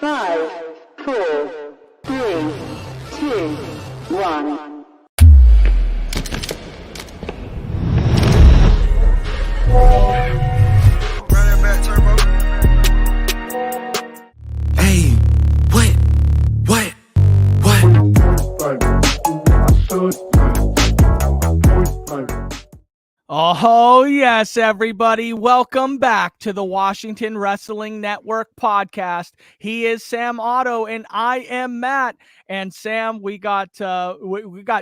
5, 4, 3, 2, 1. Hey, what? Oh, yes, everybody. Welcome back to the Washington Wrestling Network podcast. He is Sam Otto and I am Matt. And Sam, we got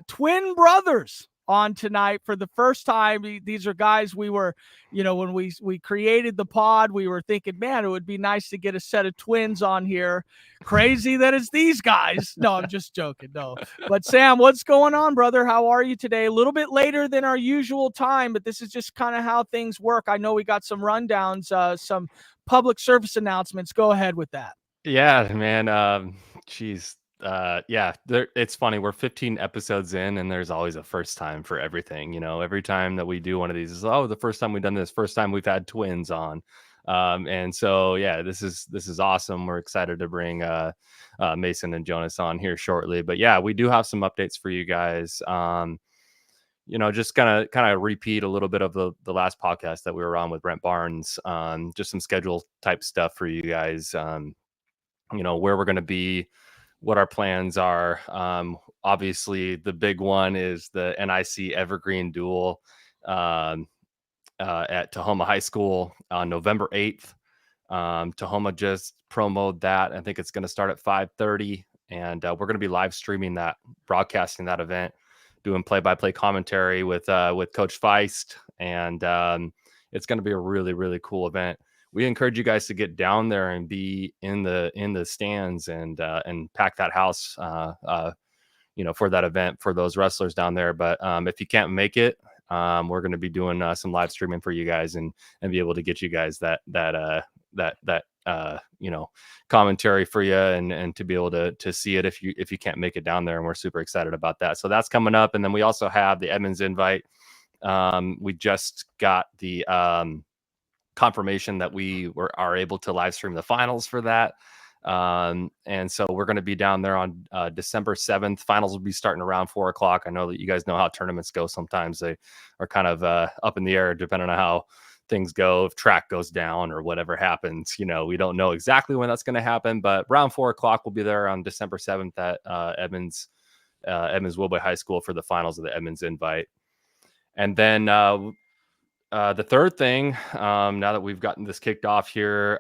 twin brothers on tonight for the first time. These are guys we were, when we created the pod, we were thinking, man, it would be nice to get a set of twins on here. Crazy that it's these guys. No, I'm just joking. No, but Sam, what's going on, brother? How are you today? A little bit later than our usual time, but this is just kind of how things work. I know we got some rundowns, some public service announcements. Go ahead with that. Yeah, man. It's funny. We're 15 episodes in, and there's always a first time for everything. Every time that we do one of these is, the first time we've done this, first time we've had twins on. And so, yeah, this is awesome. We're excited to bring Mason and Jonas on here shortly. But yeah, we do have some updates for you guys. Just kind of repeat a little bit of the last podcast that we were on with Brent Barnes. Just some schedule type stuff for you guys. Where we're going to be, what our plans are. Obviously, the big one is the NIC Evergreen Duel at Tahoma High School on November 8th. Tahoma just promoted that. I think it's going to start at 5:30, and we're going to be live streaming that, broadcasting that event, doing play-by-play commentary with Coach Feist, and it's going to be a really, really cool event. We encourage you guys to get down there and be in the stands and pack that house, for that event for those wrestlers down there. But if you can't make it, we're going to be doing some live streaming for you guys and be able to get you guys that commentary for you and to be able to see it if you can't make it down there. And we're super excited about that. So that's coming up. And then we also have the Edmonds invite. We just got the confirmation that we are able to live stream the finals for that. And so we're going to be down there on December 7th. Finals will be starting around 4:00. I know that you guys know how tournaments go. Sometimes they are kind of up in the air, depending on how things go. If track goes down or whatever happens, we don't know exactly when that's going to happen, but around 4:00 we'll be there on December 7th at Edmonds Wilboy High School for the finals of the Edmonds invite. And then the third thing, now that we've gotten this kicked off here,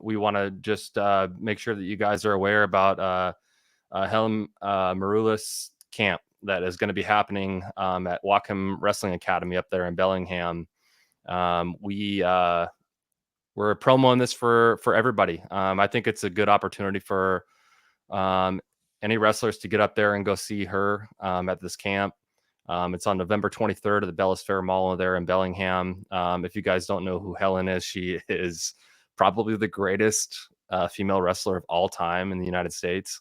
we want to just make sure that you guys are aware about Helen Maroulis camp that is going to be happening at Wacom Wrestling Academy up there in Bellingham. We're promoting this for everybody. I think it's a good opportunity for any wrestlers to get up there and go see her at this camp. It's on November 23rd at the Bellis Fair Mall there in Bellingham. If you guys don't know who Helen is, she is probably the greatest female wrestler of all time in the United States.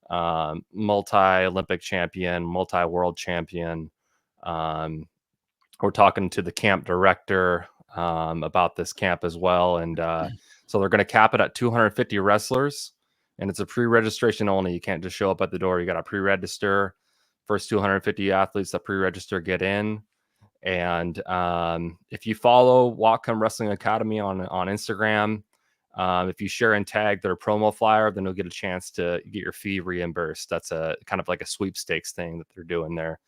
Multi-Olympic champion, multi-world champion. We're talking to the camp director about this camp as well. And so they're going to cap it at 250 wrestlers, and it's a pre-registration only. You can't just show up at the door. You got to pre-register. First 250 athletes that pre-register get in. And if you follow Wacom Wrestling Academy on Instagram, if you share and tag their promo flyer, then you'll get a chance to get your fee reimbursed. That's a kind of like a sweepstakes thing that they're doing there.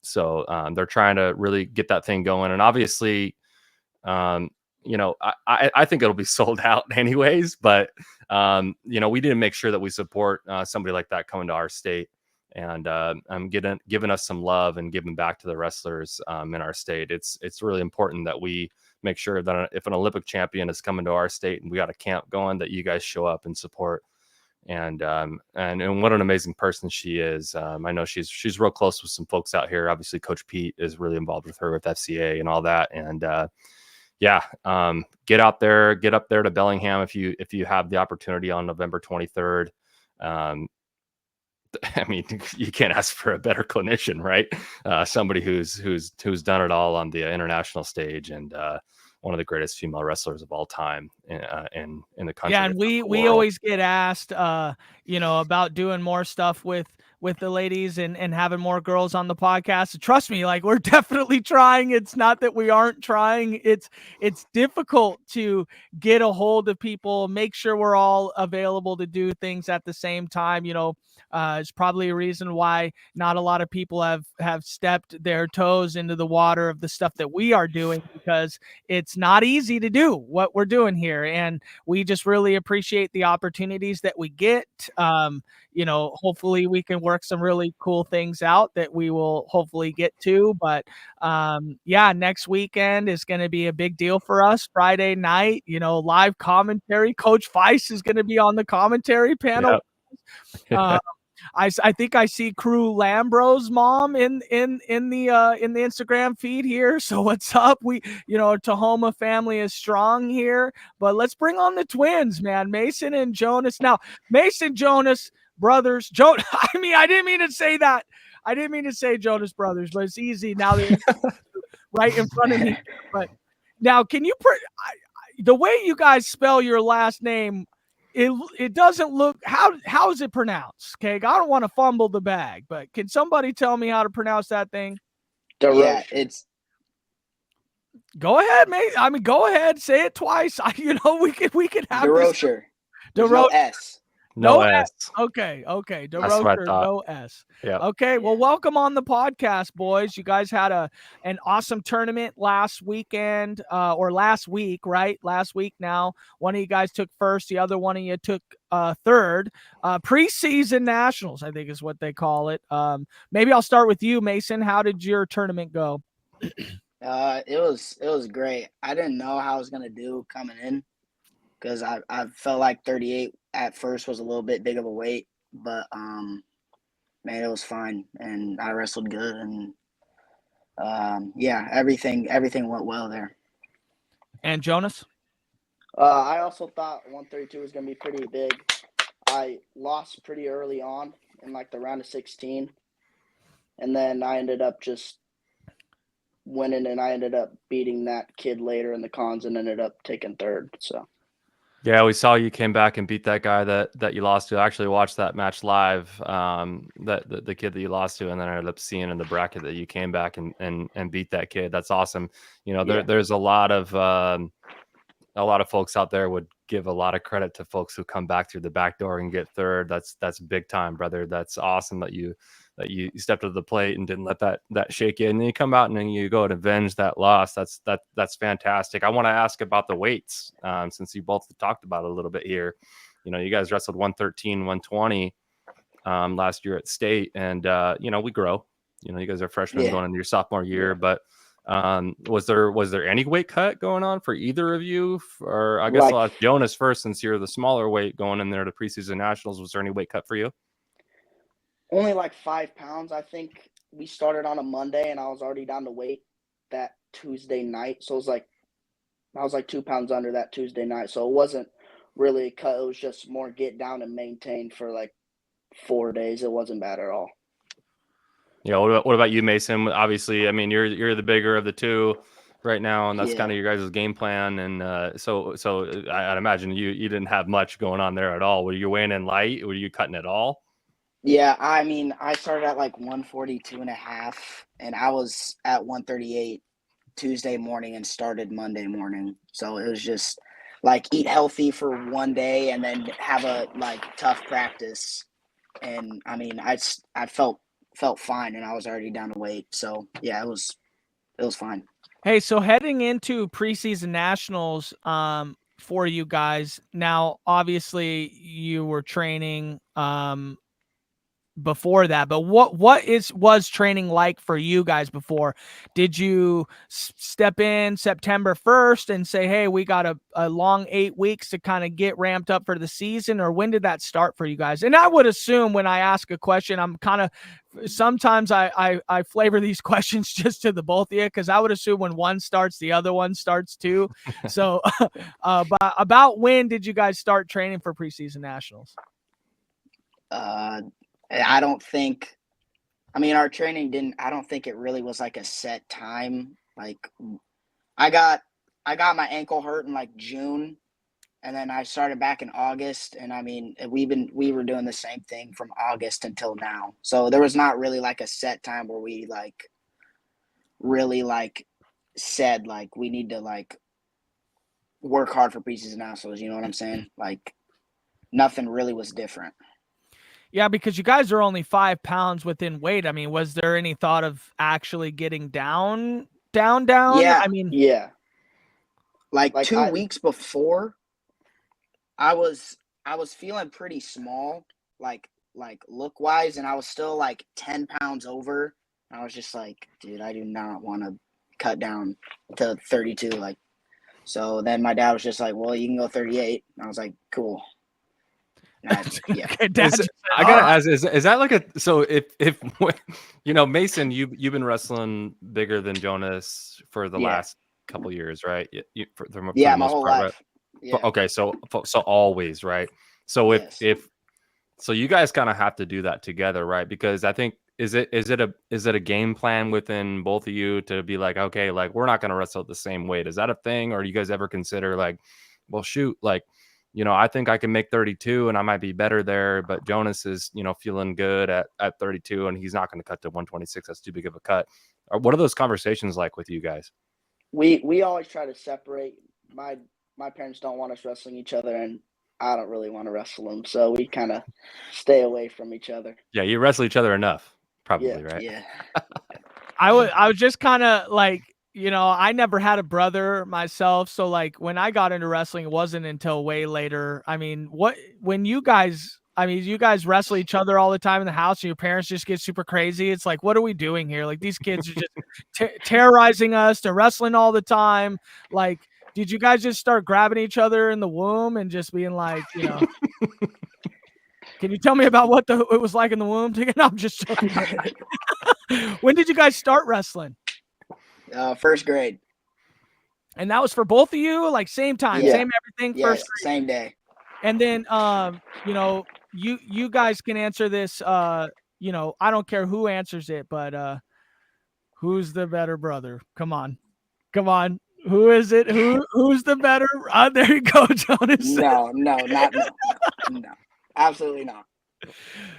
So they're trying to really get that thing going. And obviously, I think it'll be sold out anyways, but we need to make sure that we support somebody like that coming to our state. And giving us some love and giving back to the wrestlers in our state. It's really important that we make sure that if an Olympic champion is coming to our state and we got a camp going, that you guys show up and support. And what an amazing person she is. I know she's real close with some folks out here. Obviously, Coach Pete is really involved with her with FCA and all that. And get up there to Bellingham if you have the opportunity on November 23rd. I mean, you can't ask for a better clinician, right? Somebody who's done it all on the international stage and one of the greatest female wrestlers of all time in the country. Yeah, and we always get asked, about doing more stuff with the ladies and having more girls on the podcast. Trust me, like, we're definitely trying. It's not that we aren't trying. It's difficult to get a hold of people, make sure we're all available to do things at the same time. It's probably a reason why not a lot of people have stepped their toes into the water of the stuff that we are doing, because it's not easy to do what we're doing here. And we just really appreciate the opportunities that we get. Hopefully we can work some really cool things out that we will hopefully get to. But next weekend is going to be a big deal for us. Friday night, live commentary. Coach Feist is going to be on the commentary panel. Yep. I think I see Crew Lambro's mom in the Instagram feed here. So what's up? We, Tahoma family is strong here, but let's bring on the twins, man. Mason and Jonas. Now, Mason, Jonas brothers. I didn't mean to say that. I didn't mean to say Jonas brothers, but it's easy now that right in front of me. But now, can you the way you guys spell your last name? It doesn't look, how is it pronounced? Okay, I don't want to fumble the bag, but can somebody tell me how to pronounce that thing? Yeah, go ahead, mate. Go ahead, say it twice. We could have DesRochers. There's no S. No S. Okay. That's what I thought. No S. Yeah. Okay. Well, welcome on the podcast, boys. You guys had an awesome tournament last weekend, or last week, right? Last week now. One of you guys took first. The other one of you took third. Preseason nationals, I think is what they call it. Maybe I'll start with you, Mason. How did your tournament go? It was great. I didn't know how I was gonna do coming in, because I felt like 38 at first was a little bit big of a weight, but man, it was fine, and I wrestled good, and everything went well there. And Jonas? I also thought 132 was gonna be pretty big. I lost pretty early on in like the round of 16, and then I ended up just winning, and I ended up beating that kid later in the cons and ended up taking third. So yeah, we saw you came back and beat that guy that you lost to. I actually watched that match live, the kid that you lost to, and then I ended up seeing in the bracket that you came back and beat that kid. That's awesome. There's a lot of folks out there would give a lot of credit to folks who come back through the back door and get third. That's big time, brother. That's awesome that you stepped to the plate and didn't let that shake you, and then you come out and then you go and avenge that loss. That's fantastic. I want to ask about the weights, since you both talked about it a little bit here. You guys wrestled 113, 120 last year at state, and we grow. You guys are freshmen going into your sophomore year, but was there any weight cut going on for either of you? Or I guess I'll ask Jonas first, since you're the smaller weight going in there to preseason nationals. Was there any weight cut for you? only like 5 pounds. I think we started on a Monday and I was already down to weight that Tuesday night. So I was like 2 pounds under that Tuesday night. So it wasn't really a cut. It was just more get down and maintain for like 4 days. It wasn't bad at all. Yeah. What about you, Mason? Obviously, I mean, you're the bigger of the two right now, and that's kind of your guys' game plan. And so I'd imagine you didn't have much going on there at all. Were you weighing in light? Were you cutting at all? Yeah, I mean, I started at like 142.5, and I was at 138 Tuesday morning and started Monday morning. So it was just like eat healthy for one day and then have a like tough practice. And I mean, I felt fine, and I was already down to weight. So yeah, it was fine. Hey, so heading into preseason nationals for you guys, now obviously you were training before that, but what was training like for you guys before? Did you step in September 1st and say, hey, we got a long 8 weeks to kind of get ramped up for the season, or when did that start for you guys? And I would assume when I ask a question, I'm kind of sometimes I flavor these questions just to the both of you, because I would assume when one starts, the other one starts too. So but about when did you guys start training for preseason nationals? I don't think, I mean, our training I don't think it really was like a set time. Like I got I got my ankle hurt in like June, and then I started back in August. And I mean, we were doing the same thing from August until now. So there was not really like a set time where we like really like said like we need to like work hard for preseason nationals. You know what I'm saying? Like nothing really was different. Yeah, because you guys are only 5 pounds within weight. I mean, was there any thought of actually getting down? Yeah, I mean, Yeah. like 2 I- weeks before, I was feeling pretty small, like look wise, and I was still like 10 pounds over. I was just like, dude, I do not want to cut down to 32. Like, so then my dad was just like, well, you can go 38. And I was like, cool. Yeah. okay, Dad Is, just said, I gotta "All right." ask, is that like a, so if you know, Mason, you've been wrestling bigger than Jonas for the Yeah. last couple years, right? For the Yeah, my most whole part, right? life. Yeah. Okay, so always, right? So Yes. if so, you guys kind of have to do that together, right? Because I think is it a game plan within both of you to be like, okay, like we're not going to wrestle at the same weight? Is that a thing, or do you guys ever consider like, well, shoot, like, you know, I think I can make 32 and I might be better there, but Jonas is, you know, feeling good at 32 and he's not going to cut to 126. That's too big of a cut. Or what are those conversations like with you guys? We always try to separate. My parents don't want us wrestling each other, and I don't really want to wrestle them, so we kind of stay away from each other. Yeah, you wrestle each other enough, probably, Yeah. right? Yeah. I was just kind of like, you know, I never had a brother myself. So like when I got into wrestling, it wasn't until way later. I mean, you guys wrestle each other all the time in the house and your parents just get super crazy. It's like, what are we doing here? Like these kids are just terrorizing us. They're wrestling all the time. Like, did you guys just start grabbing each other in the womb and just being like, you know, can you tell me about what it was like in the womb? No, I'm just joking. When did you guys start wrestling? First grade. And that was for both of you, like same time, Yeah. same everything, Yeah, first grade. same day. And then you know, you guys can answer this, you know, I don't care who answers it, but who's the better brother? Come on. Who is it? Who's the better? There you go, Jonas. No, absolutely not.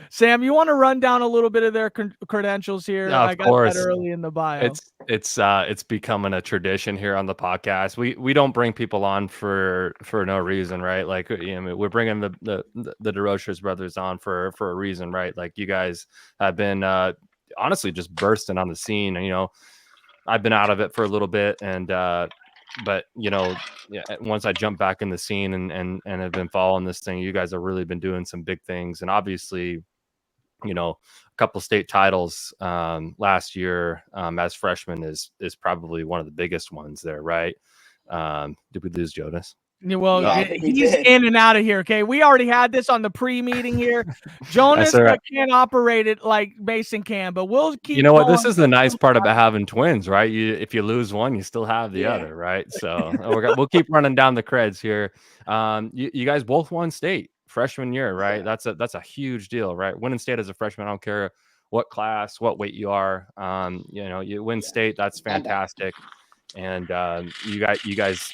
Sam, you want to run down a little bit of their credentials here? Yeah, of I got course. that early in the bio. It's becoming a tradition here on the podcast. We don't bring people on for no reason, right? Like, you know, we're bringing the DesRochers brothers on for a reason, right? Like you guys have been honestly just bursting on the scene. And, you know, I've been out of it for a little bit, and but you know, yeah, once I jump back in the scene and have been following this thing, you guys have really been doing some big things, and obviously, you know, a couple state titles last year as freshmen is probably one of the biggest ones there, right? Did we lose Jonas? Yeah, well, Yeah, he's in and out of here. Okay, we already had this on the pre-meeting here. Jonas can't operate it like Mason can, but we'll keep. You know what? going. This is the nice part about having twins, right? If you lose one, you still have the Yeah. other, right? So we'll keep running down the creds here. You guys both won state freshman year, right? Yeah. That's a huge deal, right? Winning state as a freshman, I don't care what class, what weight you are. You know, you win state, that's fantastic. And you guys,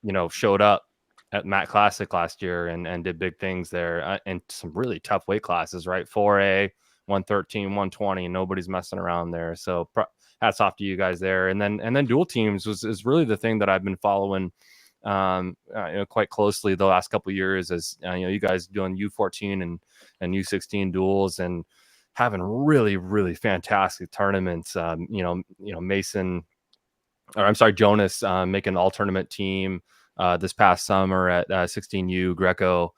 you know, showed up at Matt Classic last year and did big things there and some really tough weight classes, right? 4A, 113, 120, nobody's messing around there. So hats off to you guys there. And then dual teams is really the thing that I've been following you know, quite closely the last couple of years, as you know, you guys doing U14 and U16 duels and having really, really fantastic tournaments. You know, Mason, or I'm sorry, Jonas making an all tournament team this past summer at 16U Greco.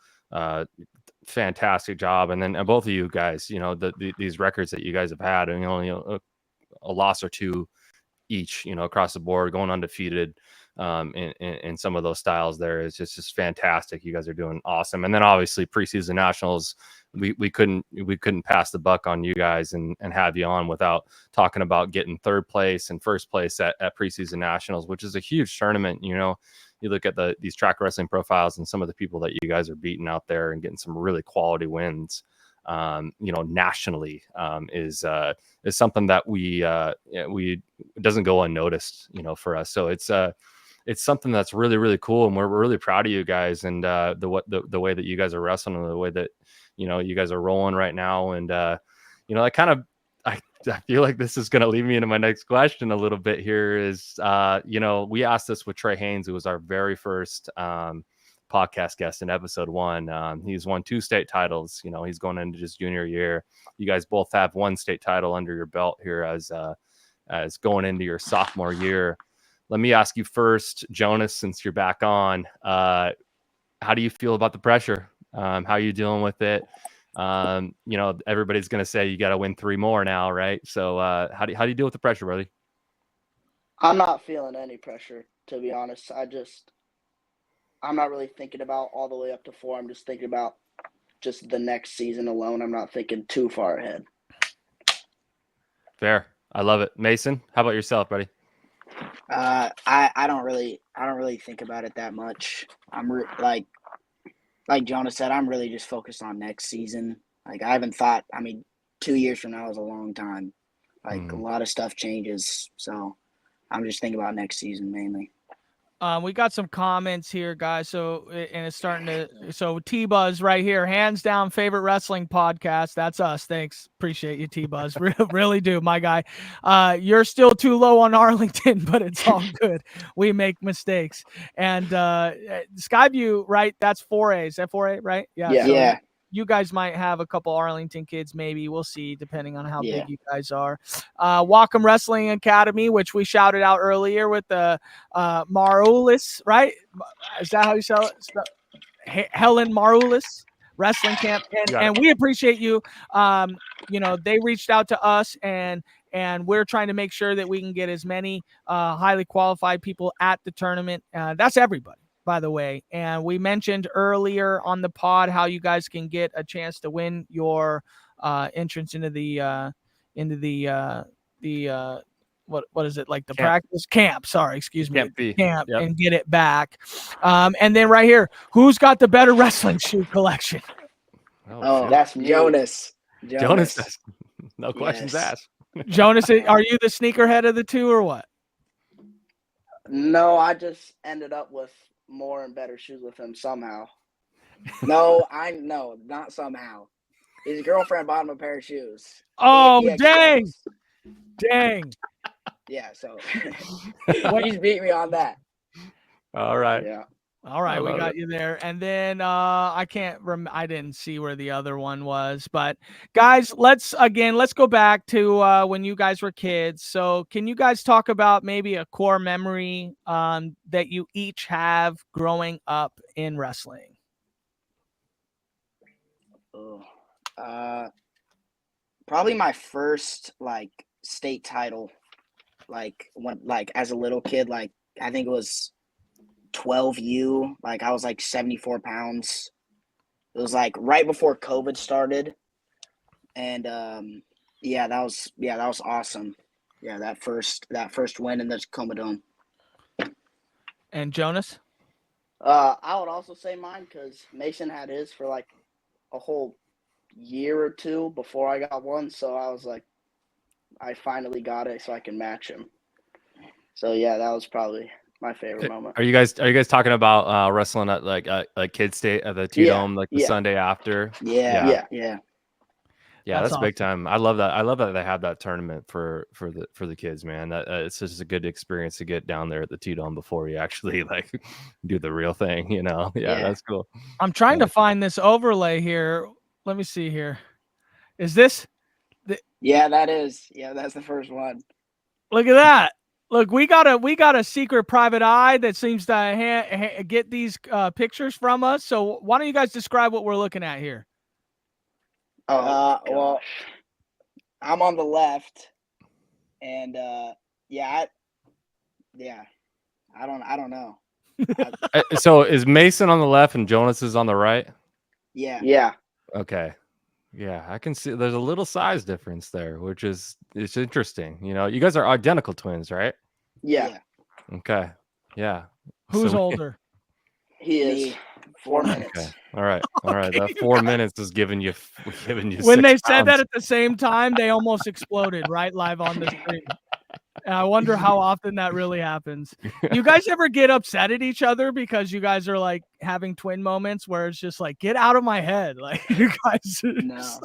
Fantastic job. And then both of you guys, you know, these records that you guys have had, and you know, a loss or two each, you know, across the board, going undefeated in some of those styles there is just fantastic. You guys are doing awesome. And then obviously preseason nationals, we couldn't pass the buck on you guys and have you on without talking about getting third place and first place at preseason nationals, which is a huge tournament. You know, you look at these track wrestling profiles and some of the people that you guys are beating out there and getting some really quality wins, you know, nationally, is something that we it doesn't go unnoticed, you know, for us. So it's it's something that's really, really cool. And we're really proud of you guys and the way that you guys are wrestling and the way that, you guys are rolling right now. And, I kind of, I feel like this is going to lead me into my next question a little bit here is, we asked this with Trey Haynes, who was our very first podcast guest in episode 1. He's won 2 state titles. He's going into his junior year. You guys both have 1 state title under your belt here as going into your sophomore year. Let me ask you first, Jonas, since you're back on, how do you feel about the pressure? How are you dealing with it? Everybody's going to say you got to win 3 more now, right? So how do you deal with the pressure, brother? I'm not feeling any pressure, to be honest. I'm not really thinking about all the way up to 4. I'm just thinking about just the next season alone. I'm not thinking too far ahead. Fair. I love it. Mason, how about yourself, buddy? I don't really think about it that much. I'm like Jonas said, I'm really just focused on next season. Like I haven't thought. 2 years from now is a long time. Like a lot of stuff changes, so I'm just thinking about next season mainly. We got some comments here, guys. So, and it's starting to. So, T-Buzz right here, hands down, favorite wrestling podcast. That's us. Thanks, appreciate you, T-Buzz. Really do, my guy. You're still too low on Arlington, but it's all good. We make mistakes. And Skyview, right? That's 4A's. That 4A, right? Yeah. So Yeah. you guys might have a couple Arlington kids, maybe. We'll see, depending on how Yeah. big you guys are. Wacom Wrestling Academy, which we shouted out earlier with the Maroulis, right? Is that how you sell it? Helen Maroulis Wrestling Camp. And we appreciate you. They reached out to us, and we're trying to make sure that we can get as many highly qualified people at the tournament. That's everybody, by the way. And we mentioned earlier on the pod how you guys can get a chance to win your entrance into the what is it, like the Camp. practice camp? Sorry, excuse me, Camp. Yep. and get it back. And then right here, who's got the better wrestling shoe collection? Oh, That's me. Jonas. Jonas. No questions asked. Jonas, are you the sneakerhead of the two or what? No, I just ended up with more and better shoes with him somehow. No, not somehow. His girlfriend bought him a pair of shoes. Oh, He dang. XLs. Dang. Yeah, so he's beat me on that. All right. Yeah. All right, we love got you there. And then I didn't see where the other one was. But guys, let's go back to when you guys were kids. So can you guys talk about maybe a core memory that you each have growing up in wrestling? Probably my first state title, when as a little kid, I think it was 12U. I was 74 pounds. It was right before COVID started, and that was awesome. Yeah, that first win in the Tacoma Dome. And Jonas? I would also say mine, because Mason had his for a whole year or two before I got one. So I was I finally got it so I can match him. So yeah, that was probably my favorite moment. Are you guys talking about wrestling at Kids State at the T-Dome the Sunday after? Yeah. That's awesome. big time. I love that. I love that they have that tournament for the kids, man. That it's just a good experience to get down there at the T-Dome before you actually do the real thing, Yeah, that's cool. I'm trying to find this overlay here. Let me see here. Is this? Yeah, that is. Yeah, that's the first one. Look at that. Look, we got a secret private eye that seems to get these pictures from us. So why don't you guys describe what we're looking at here? Well, I'm on the left, and I don't know. So is Mason on the left and Jonas is on the right? Yeah. Okay. Yeah, I can see there's a little size difference there, which is it's interesting. You guys are identical twins, right? Yeah. Okay. Yeah. Who's So- older? He is 4 minutes. Okay. All right. That 4 minutes is giving you. When 6 they said pounds. that at the same time, they almost exploded right live on the screen. And I wonder how often that really happens. You guys ever get upset at each other because you guys are like having twin moments where it's just like, get out of my head? Like you guys, No,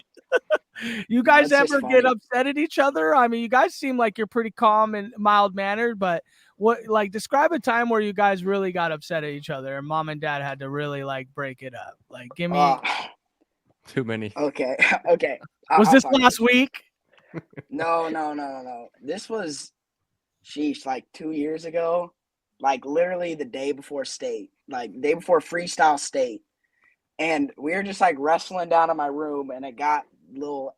you guys that's just ever get funny. upset at each other? I mean, you guys seem like you're pretty calm and mild mannered, but what, like, describe a time where you guys really got upset at each other and mom and dad had to really like break it up. Like, give me, Too many. Okay, okay. was I'll this talk last about it. week? No. This was, sheesh, like 2 years ago. Like literally the day before state, like day before freestyle state, and we were just like wrestling down in my room, and it got a little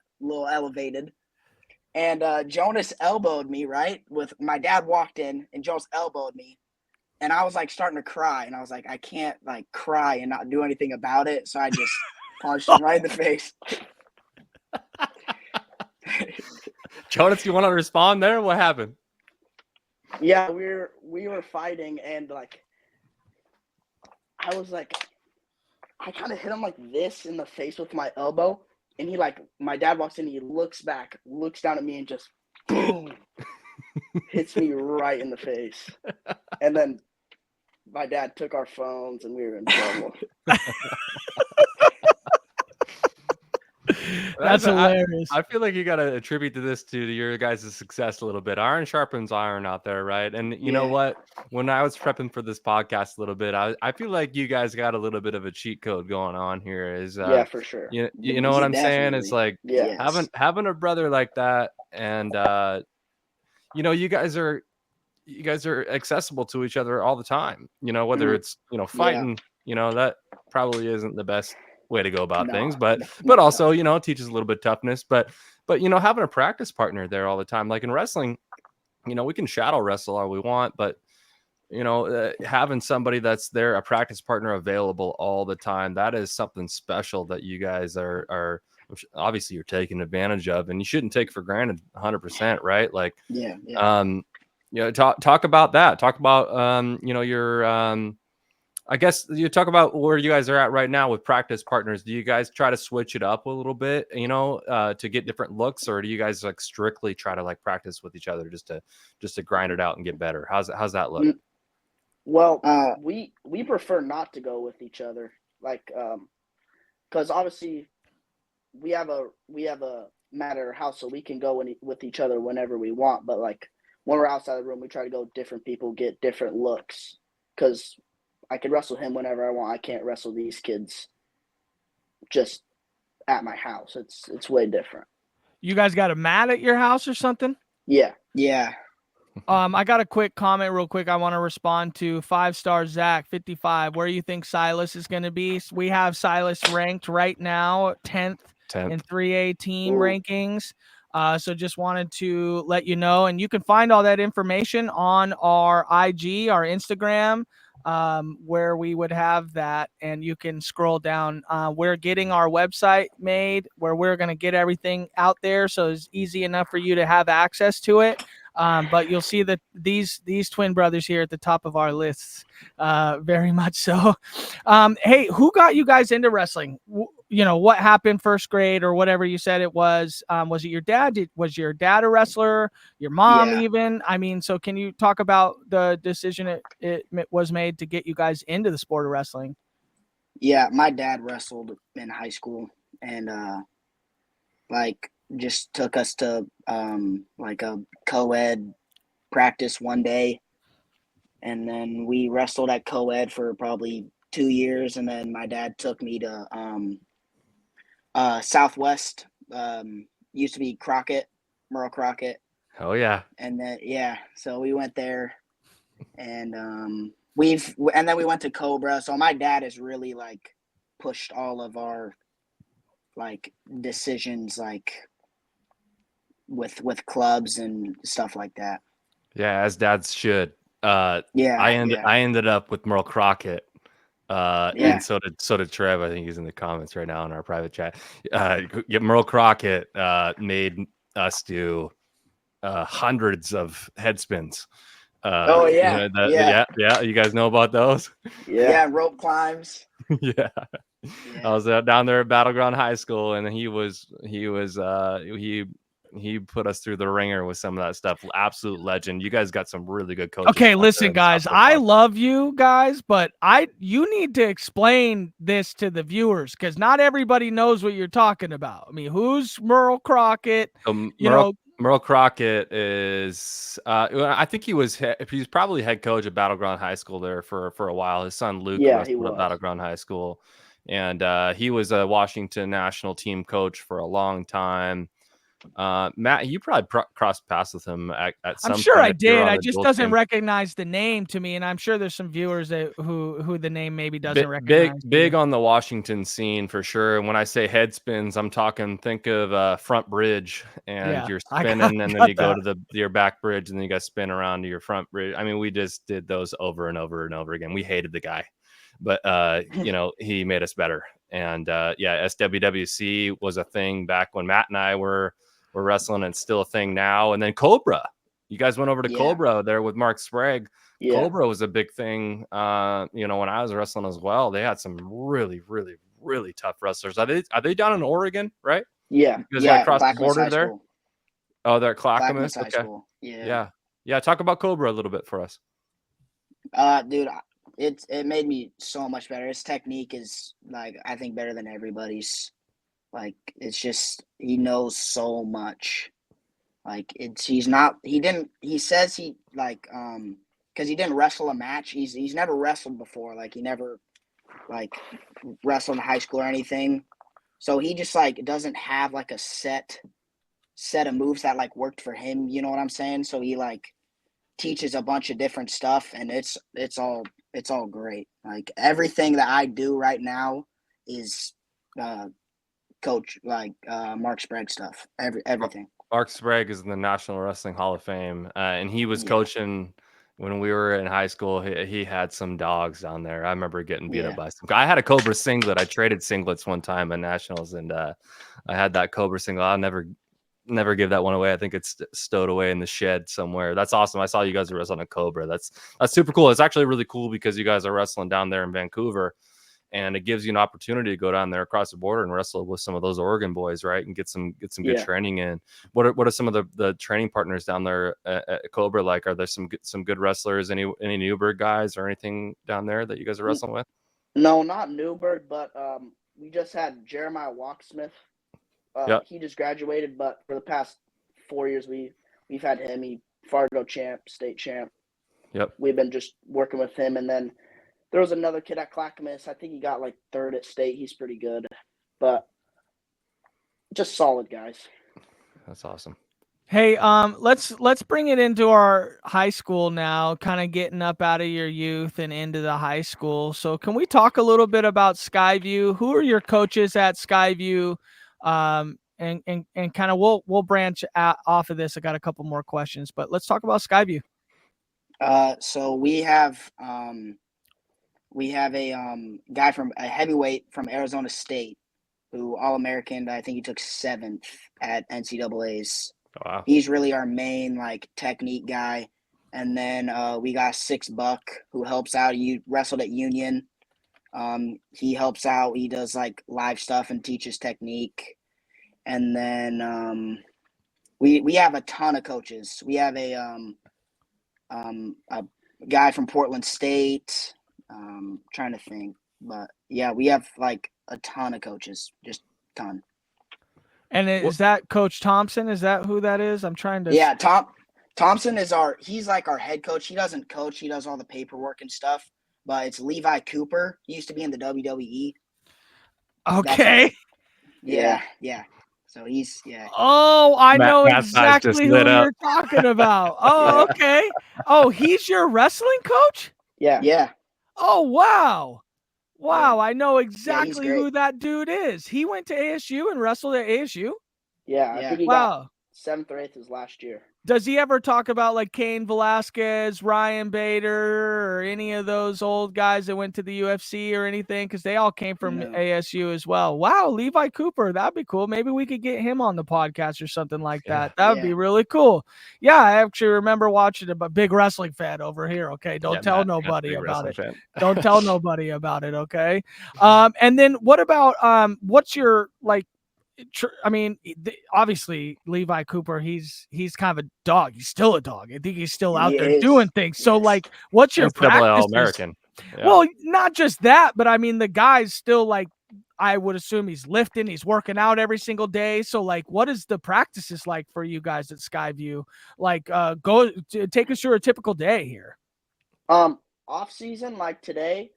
elevated. And Jonas elbowed me, right? With my dad walked in, and Jonas elbowed me, and I was like starting to cry, and I was like, I can't like cry and not do anything about it, so I just punched him right in the face. Jonas, you want to respond there? What happened? Yeah, we were fighting, and like I was like, I kind of hit him like this in the face with my elbow, and he like, my dad walks in, he looks back, looks down at me, and just boom, hits me right in the face. And then my dad took our phones, and we were in trouble. That's hilarious. I feel like you got to attribute to this to your guys' success a little bit. Iron sharpens iron out there, right? And you know what? When I was prepping for this podcast a little bit, I feel like you guys got a little bit of a cheat code going on here. Is Yeah, for sure. You know what I'm saying? It's like Yes. having a brother like that, and you know, you guys are accessible to each other all the time. You know, whether it's fighting, you know, that probably isn't the best way to go about things, but also, you know, teaches a little bit of toughness, but you know, having a practice partner there all the time, like in wrestling, you know, we can shadow wrestle all we want, but you know, having somebody that's there, a practice partner available all the time, that is something special that you guys are obviously you're taking advantage of, and you shouldn't take for granted 100%, right? Like, you know, talk about that. Talk about, you know, your, I guess you talk about where you guys are at right now with practice partners. Do you guys try to switch it up a little bit, you know, to get different looks, or do you guys like strictly try to like practice with each other just to grind it out and get better? How's that look? Well, we prefer not to go with each other, like, because obviously we have a mat at our house, so we can go with each other whenever we want. But like when we're outside the room, we try to go with different people, get different looks, because I can wrestle him whenever I want. I can't wrestle these kids just at my house. It's way different. You guys got a mat at your house or something? Yeah. I got a quick comment real quick. I want to respond to 5-star Zach 55. Where you think Silas is going to be? We have Silas ranked right now 10th in 3A team rankings. So just wanted to let you know, and you can find all that information on our IG, our Instagram, where we would have that, and you can scroll down. We're getting our website made where we're going to get everything out there, so it's easy enough for you to have access to it. But you'll see that these twin brothers here at the top of our lists, very much so. Hey, who got you guys into wrestling? You know, what happened first grade or whatever you said it was? Was it your dad? Was your dad a wrestler? Your mom even? I mean, so can you talk about the decision it was made to get you guys into the sport of wrestling? Yeah, my dad wrestled in high school, and like just took us to like a co-ed practice one day, and then we wrestled at co-ed for probably 2 years, and then my dad took me to Southwest, used to be Crockett, Merle Crockett. Oh yeah. And then so we went there, and then we went to Cobra. So my dad has really like pushed all of our like decisions like with clubs and stuff like that. Yeah, as dads should. I ended up with Merle Crockett. And so did Trev. I think he's in the comments right now in our private chat. Merle Crockett made us do hundreds of head spins. You guys know about those? Yeah, rope climbs. Yeah. I was down there at Battleground High School, and he he put us through the ringer with some of that stuff. Absolute legend. You guys got some really good coaches. Okay, listen, guys, I love you guys, but you need to explain this to the viewers because not everybody knows what you're talking about. I mean, who's Merle Crockett? Merle Crockett is, I think he's probably head coach at Battleground High School there for a while. His son Luke wrestled at Battleground High School, and he was a Washington national team coach for a long time. Matt, you probably crossed paths with him at some I'm sure point I did. I just doesn't team. recognize the name to me, and I'm sure there's some viewers that who the name maybe doesn't recognize. Big on the Washington scene for sure. And when I say head spins, I'm talking think of front bridge, and you're spinning, and then you go to your back bridge, and then you got to spin around to your front bridge. I mean, we just did those over and over and over again. We hated the guy, but he made us better. And SWWC was a thing back when Matt and I were wrestling, and still a thing now. And then Cobra, you guys went over to Cobra there with Mark Sprague. Cobra was a big thing, when I was wrestling as well. They had some really, really, really tough wrestlers. Are they down in Oregon, right? Yeah. Because they're across the border High there. School. Oh, they're at Clackamas. High Okay. School. Yeah. Talk about Cobra a little bit for us. Dude, it made me so much better. His technique is I think better than everybody's. It's just, he knows so much. He says he because he didn't wrestle a match. He's never wrestled before. He never wrestled in high school or anything. So he just doesn't have a set of moves that worked for him. You know what I'm saying? So he teaches a bunch of different stuff, and it's all great. Everything that I do right now is coach Mark Sprague stuff. Everything. Mark Sprague is in the National Wrestling Hall of Fame, and he was coaching when we were in high school. He had some dogs down there. I remember getting beat up by some. I had a Cobra singlet. I traded singlets one time at Nationals, and I had that Cobra singlet. I'll never give that one away. I think it's stowed away in the shed somewhere. That's awesome. I saw you guys are wrestling a Cobra. That's super cool. It's actually really cool because you guys are wrestling down there in Vancouver. And it gives you an opportunity to go down there across the border and wrestle with some of those Oregon boys, right? And get some good training in. What are some of the training partners down there at Cobra like? Are there some good wrestlers? Any Newburgh guys or anything down there that you guys are wrestling with? No, not Newburgh, but we just had Jeremiah Walksmith. He just graduated, but for the past 4 years we've had him. He Fargo champ, state champ. Yep. We've been just working with him, and then there was another kid at Clackamas. I think he got third at state. He's pretty good, but just solid guys. That's awesome. Hey, let's bring it into our high school now, kind of getting up out of your youth and into the high school. So can we talk a little bit about Skyview? Who are your coaches at Skyview? And kind of we'll branch off of this. I got a couple more questions, but let's talk about Skyview. So we have a guy from a heavyweight from Arizona State who All-American. I think he took 7th at NCAA's. Wow. He's really our main technique guy. And then we got Six Buck who helps out. He wrestled at Union. He helps out. He does live stuff and teaches technique. And then we have a ton of coaches. We have a guy from Portland State. Trying to think, but yeah, we have a ton of coaches, just a ton. And is that Coach Thompson? Is that who that is? I'm trying to. Yeah, Thompson is he's our head coach. He doesn't coach. He does all the paperwork and stuff. But it's Levi Cooper. He used to be in the WWE. Okay. Yeah. So Oh, I know Matt's exactly who you're talking about. Oh, okay. Oh, he's your wrestling coach? Yeah. Oh, wow. Yeah. I know exactly who that dude is. He went to ASU and wrestled at ASU? Yeah, I think he got 7th or 8th his last year. Does he ever talk about Cain Velasquez, Ryan Bader, or any of those old guys that went to the UFC or anything? Because they all came from ASU as well. Wow, Levi Cooper, that'd be cool. Maybe we could get him on the podcast or something like that. That would be really cool. Yeah, I actually remember watching it, but big wrestling fan over here. Okay, don't tell nobody about it. Don't tell nobody about it. Okay. And then what about what's your I mean, obviously Levi Cooper, he's kind of a dog. He's still a dog. I think he's still out He there is. doing things. So Yes. like, what's your NCAA practice? All-American. Yeah. Well, not just that, but I mean, the guy's still like, I would assume he's lifting, he's working out every single day. So like, what is the practices like for you guys at Skyview? Like, take us through a typical day here. Off season, like today,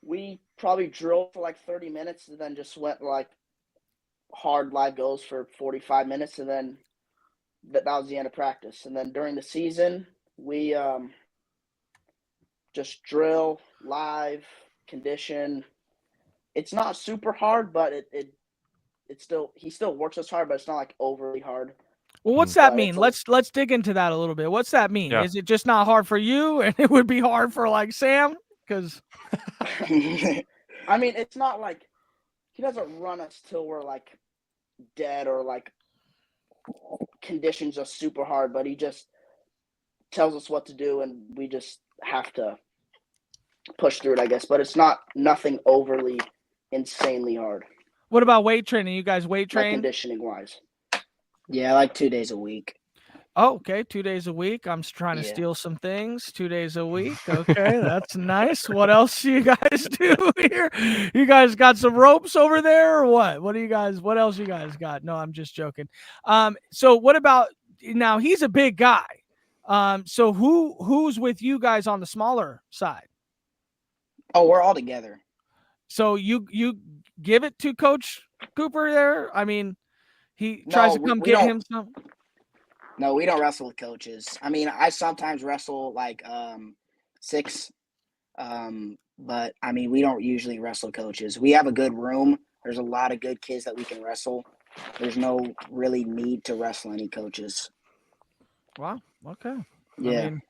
we probably drilled for like 30 minutes and then just went like hard live goes for 45 minutes. And then that was the end of practice. And then during the season, we just drill live, condition. It's not super hard, but he still works us hard, but it's not like overly hard. Well, what's that But mean? it's Let's dig into that a little bit. What's that mean? Yeah. Is it just not hard for you, and it would be hard for like Sam? Because I mean, it's not like he doesn't run us till we're like dead or like conditions us super hard, but he just tells us what to do, and we just have to push through it, I guess. But it's nothing overly insanely hard. what about weight training? You guys weight Like train? conditioning wise. Yeah, like 2 days a week. Oh, okay. 2 days a week. I'm just trying to Yeah. steal some things. 2 days a week. Okay, that's nice. What else do you guys do here? You guys got some ropes over there or what? What else you guys got? No, I'm just joking. So what about now? He's a big guy. So who's with you guys on the smaller side? Oh, we're all together. So you give it to Coach Cooper there? I mean, he tries to come we get don't. him some. No, we don't wrestle with coaches. I mean, I sometimes wrestle like 6, but I mean, we don't usually wrestle coaches. We have a good room. There's a lot of good kids that we can wrestle. There's no really need to wrestle any coaches. Wow. Okay. Yeah. I mean,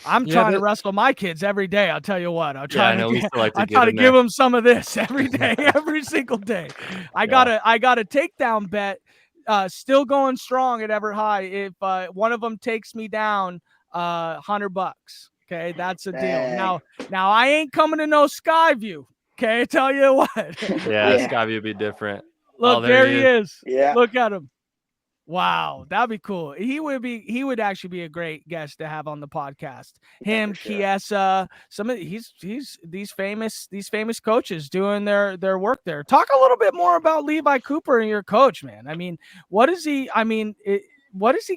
I'm trying to wrestle my kids every day. I'll tell you what. I'm trying to give them some of this every day, every single day. I got a takedown bet. Still going strong at Everett High. If one of them takes me down, $100. Okay, that's a deal. Dang. Now I ain't coming to no Skyview. Okay, I tell you what. Yeah, Skyview would be different. Look, there he is. Yeah. Look at him. Wow, that'd be cool. He would actually be a great guest to have on the podcast. Him, for sure. Chiesa, some of he's these famous coaches doing their work there. Talk a little bit more about Levi Cooper and your coach, man. I mean, what does he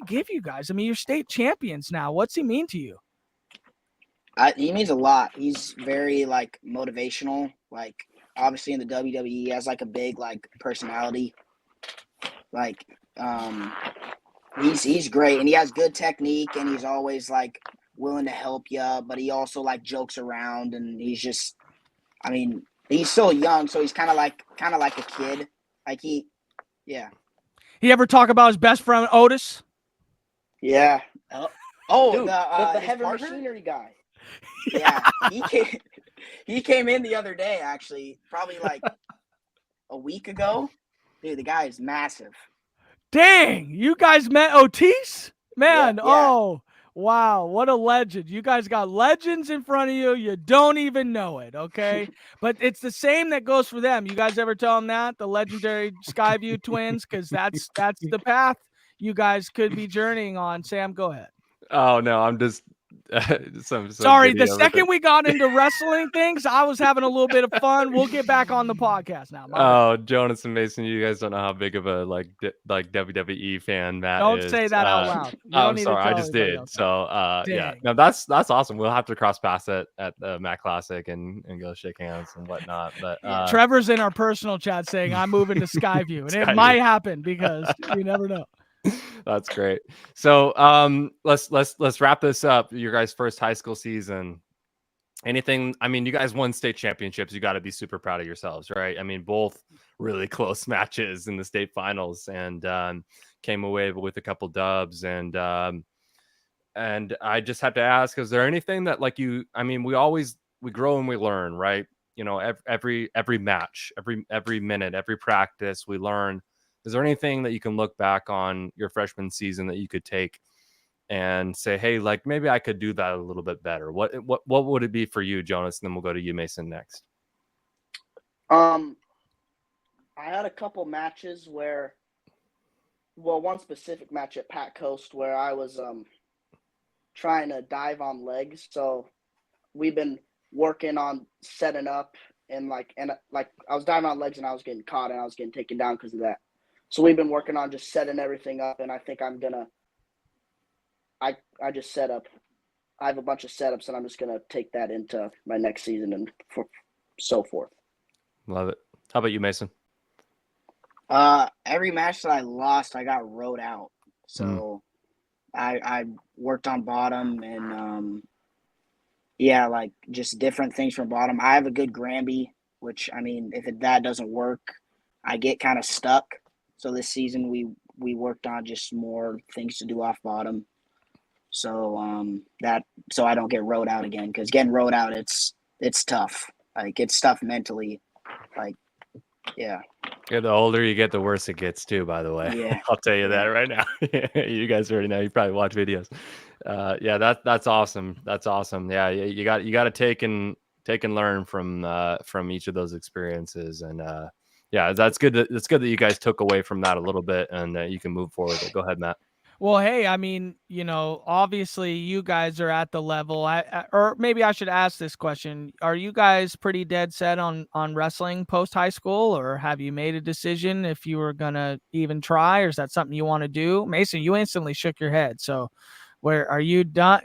give you guys? I mean, you're state champions now. What's he mean to you? He means a lot. He's very like motivational. Like obviously in the WWE, he has like a big like personality. Like he's great, and he has good technique, and he's always like willing to help you, but he also like jokes around, and he's just, I mean, he's still young, so he's kind of like a kid. Like he ever talk about his best friend Otis? Yeah. Oh, Dude, the his heavy partner? machinery guy. Yeah, he came in the other day, actually, probably like a week ago. Dude, the guy is massive. Dang, you guys met Otis? Man, Yeah. oh, wow, what a legend. You guys got legends in front of you. You don't even know it, okay? But it's the same that goes for them. You guys ever tell them that? The legendary Skyview Twins? Because that's the path you guys could be journeying on. Sam, go ahead. Oh, no, I'm just Sorry, the second we got into wrestling things, I was having a little bit of fun. We'll get back on the podcast now. Oh, Jonas and Mason, you guys don't know how big of a like WWE fan Matt Don't is. say that out loud. I'm sorry, I just did. Else. So yeah, Dang. no, that's awesome. We'll have to cross paths at the Mac Classic and go shake hands and whatnot. But Trevor's in our personal chat saying I'm moving to Skyview, and it might happen because you never know. That's great. So let's wrap this up. Your guys' first high school season. Anything? I mean, you guys won state championships. You got to be super proud of yourselves, right? I mean, both really close matches in the state finals, and came away with a couple dubs. And I just have to ask: is there anything that like you? I mean, we grow and we learn, right? You know, every match, every minute, every practice, we learn. Is there anything that you can look back on your freshman season that you could take and say, hey, like maybe I could do that a little bit better? What would it be for you, Jonas? And then we'll go to you, Mason, next. I had a couple matches where, well, one specific match at Pat Coast where I was trying to dive on legs. So we've been working on setting up and I was diving on legs and I was getting caught and I was getting taken down because of that. So we've been working on just setting everything up, and I think I just set up. I have a bunch of setups, and I'm just gonna take that into my next season and so forth. Love it. How about you, Mason? Every match that I lost, I got rode out. So I worked on bottom and yeah, like just different things from bottom. I have a good Granby, which I mean, if that doesn't work, I get kind of stuck. So this season we worked on just more things to do off bottom. So so I don't get rode out again, because getting rode out it's tough. Like it's tough mentally. Like yeah. Yeah, the older you get, the worse it gets too, by the way. Yeah. I'll tell you that right now. You guys already know. You probably watch videos. Yeah, that's awesome. That's awesome. Yeah, you got to take and learn from each of those experiences. And yeah, that's good. It's good that you guys took away from that a little bit, and you can move forward. Go ahead, Matt. Well, hey, I mean, obviously you guys are at the level, or maybe I should ask this question. Are you guys pretty dead set on wrestling post high school, or have you made a decision if you were going to even try, or is that something you want to do? Mason, you instantly shook your head. So where are you done?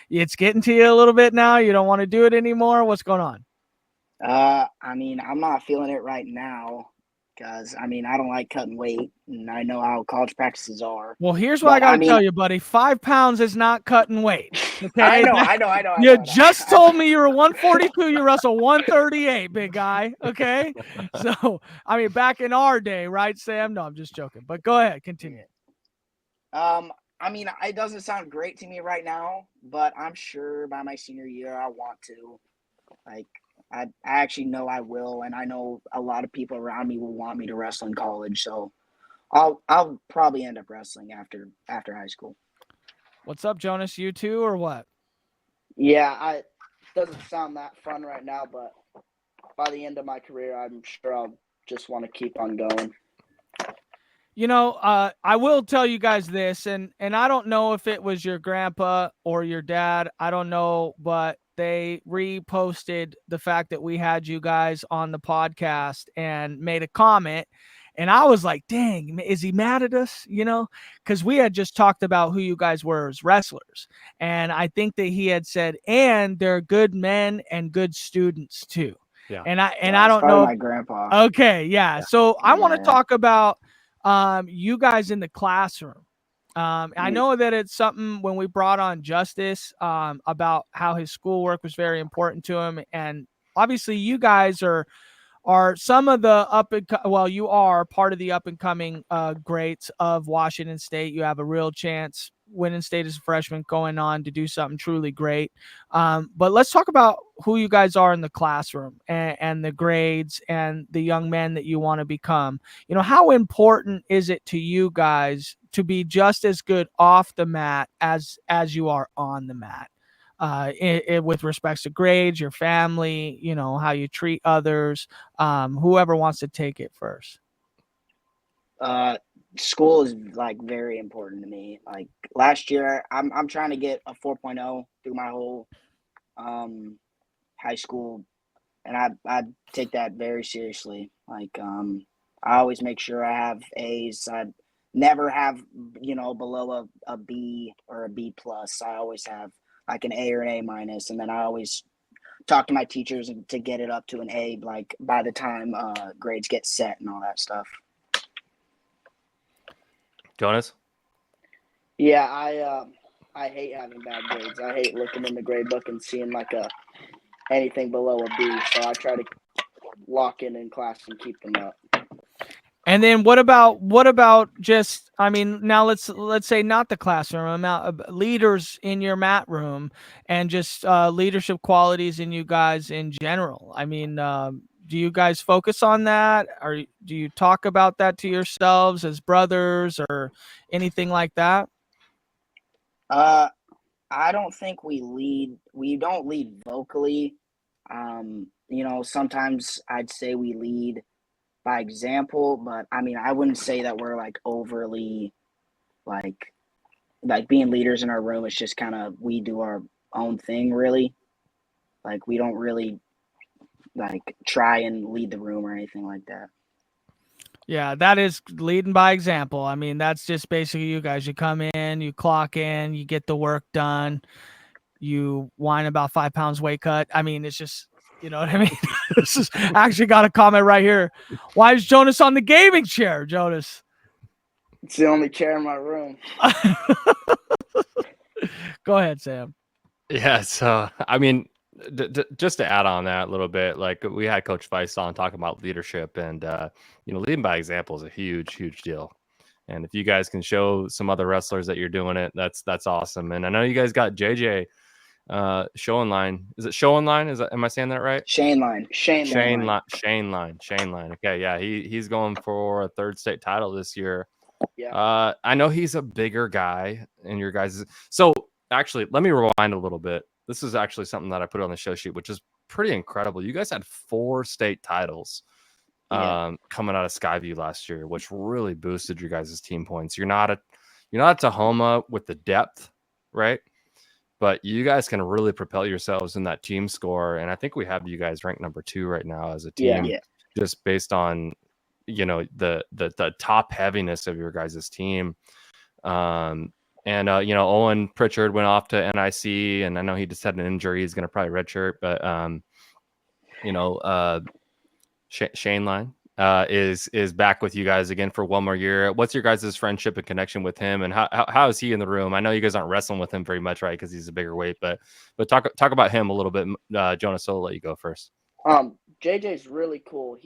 It's getting to you a little bit now. You don't want to do it anymore. What's going on? I mean, I'm not feeling it right now. Because, I mean, I don't like cutting weight, and I know how college practices are. Well, here's what I got to tell you, buddy. 5 pounds is not cutting weight. Okay? I know. You just told me you were 142. You wrestle 138, big guy. Okay? So, I mean, back in our day, right, Sam? No, I'm just joking. But go ahead. Continue. I mean, it doesn't sound great to me right now, but I'm sure by my senior year I want to. Like, I actually know I will, and I know a lot of people around me will want me to wrestle in college, so I'll probably end up wrestling after high school. What's up, Jonas? You too, or what? Yeah, it doesn't sound that fun right now, but by the end of my career, I'm sure I'll just want to keep on going. I will tell you guys this, and I don't know if it was your grandpa or your dad. I don't know, but they reposted the fact that we had you guys on the podcast and made a comment. And I was like, dang, is he mad at us? Because we had just talked about who you guys were as wrestlers. And I think that he had said, and they're good men and good students too. Yeah. And I don't know. My grandpa. Okay. Yeah. So I want to talk about you guys in the classroom. I know that it's something when we brought on Justice about how his schoolwork was very important to him. And obviously you guys are some of the you are part of the up and coming greats of Washington State. You have a real chance winning state as a freshman, going on to do something truly great. But let's talk about who you guys are in the classroom and the grades and the young men that you want to become. How important is it to you guys to be just as good off the mat as you are on the mat? With respects to grades, your family, how you treat others, whoever wants to take it first. School is like very important to me. Like last year, I'm trying to get a 4.0 through my whole high school, and I take that very seriously. Like I always make sure I have A's. I never have below a B or a B plus. I always have like an A or an A minus, and then I always talk to my teachers to get it up to an A, like by the time grades get set and all that stuff. Jonas? Yeah, I hate having bad grades. I hate looking in the grade book and seeing like anything below a B. So I try to lock in class and keep them up. And then what about just, I mean, now let's say not the classroom, amount of leaders in your mat room and just leadership qualities in you guys in general. I mean, do you guys focus on that, or do you talk about that to yourselves as brothers or anything like that? I don't think we lead. We don't lead vocally. Sometimes I'd say we lead by example, but I mean, I wouldn't say that we're like overly like being leaders in our room. It's just kind of we do our own thing, really. Like we don't really like try and lead the room or anything like that. Yeah, that is leading by example. I mean, that's just basically you guys. You come in, you clock in, you get the work done, you whine about 5 pounds weight cut. I mean, it's just, you know what I mean? This is actually got a comment right here. Why is Jonas on the gaming chair, Jonas? It's the only chair in my room. Go ahead, Sam. Yeah. So, I mean, just to add on that a little bit, like we had Coach Weiss on talking about leadership, and leading by example is a huge deal. And if you guys can show some other wrestlers that you're doing it, that's awesome. And I know you guys got JJ Showing Line. Is it Showing Line? Am I saying that right? Shane Line. Shane Line. Okay, yeah, he's going for a 3rd state title this year. Yeah. I know he's a bigger guy in your guys'. So actually, let me rewind a little bit. This is actually something that I put on the show sheet, which is pretty incredible. You guys had 4 state titles coming out of Skyview last year, which really boosted your guys' team points. You're not at Tahoma with the depth, right? But you guys can really propel yourselves in that team score. And I think we have you guys ranked number 2 right now as a team, just based on, the top heaviness of your guys' team. Owen Pritchard went off to NIC, and I know he just had an injury. He's going to probably redshirt, but Shane Line is back with you guys again for one more year. What's your guys' friendship and connection with him, and how is he in the room? I know you guys aren't wrestling with him very much, right? Because he's a bigger weight, but talk about him a little bit. Jonas, I'll let you go first. JJ's really cool.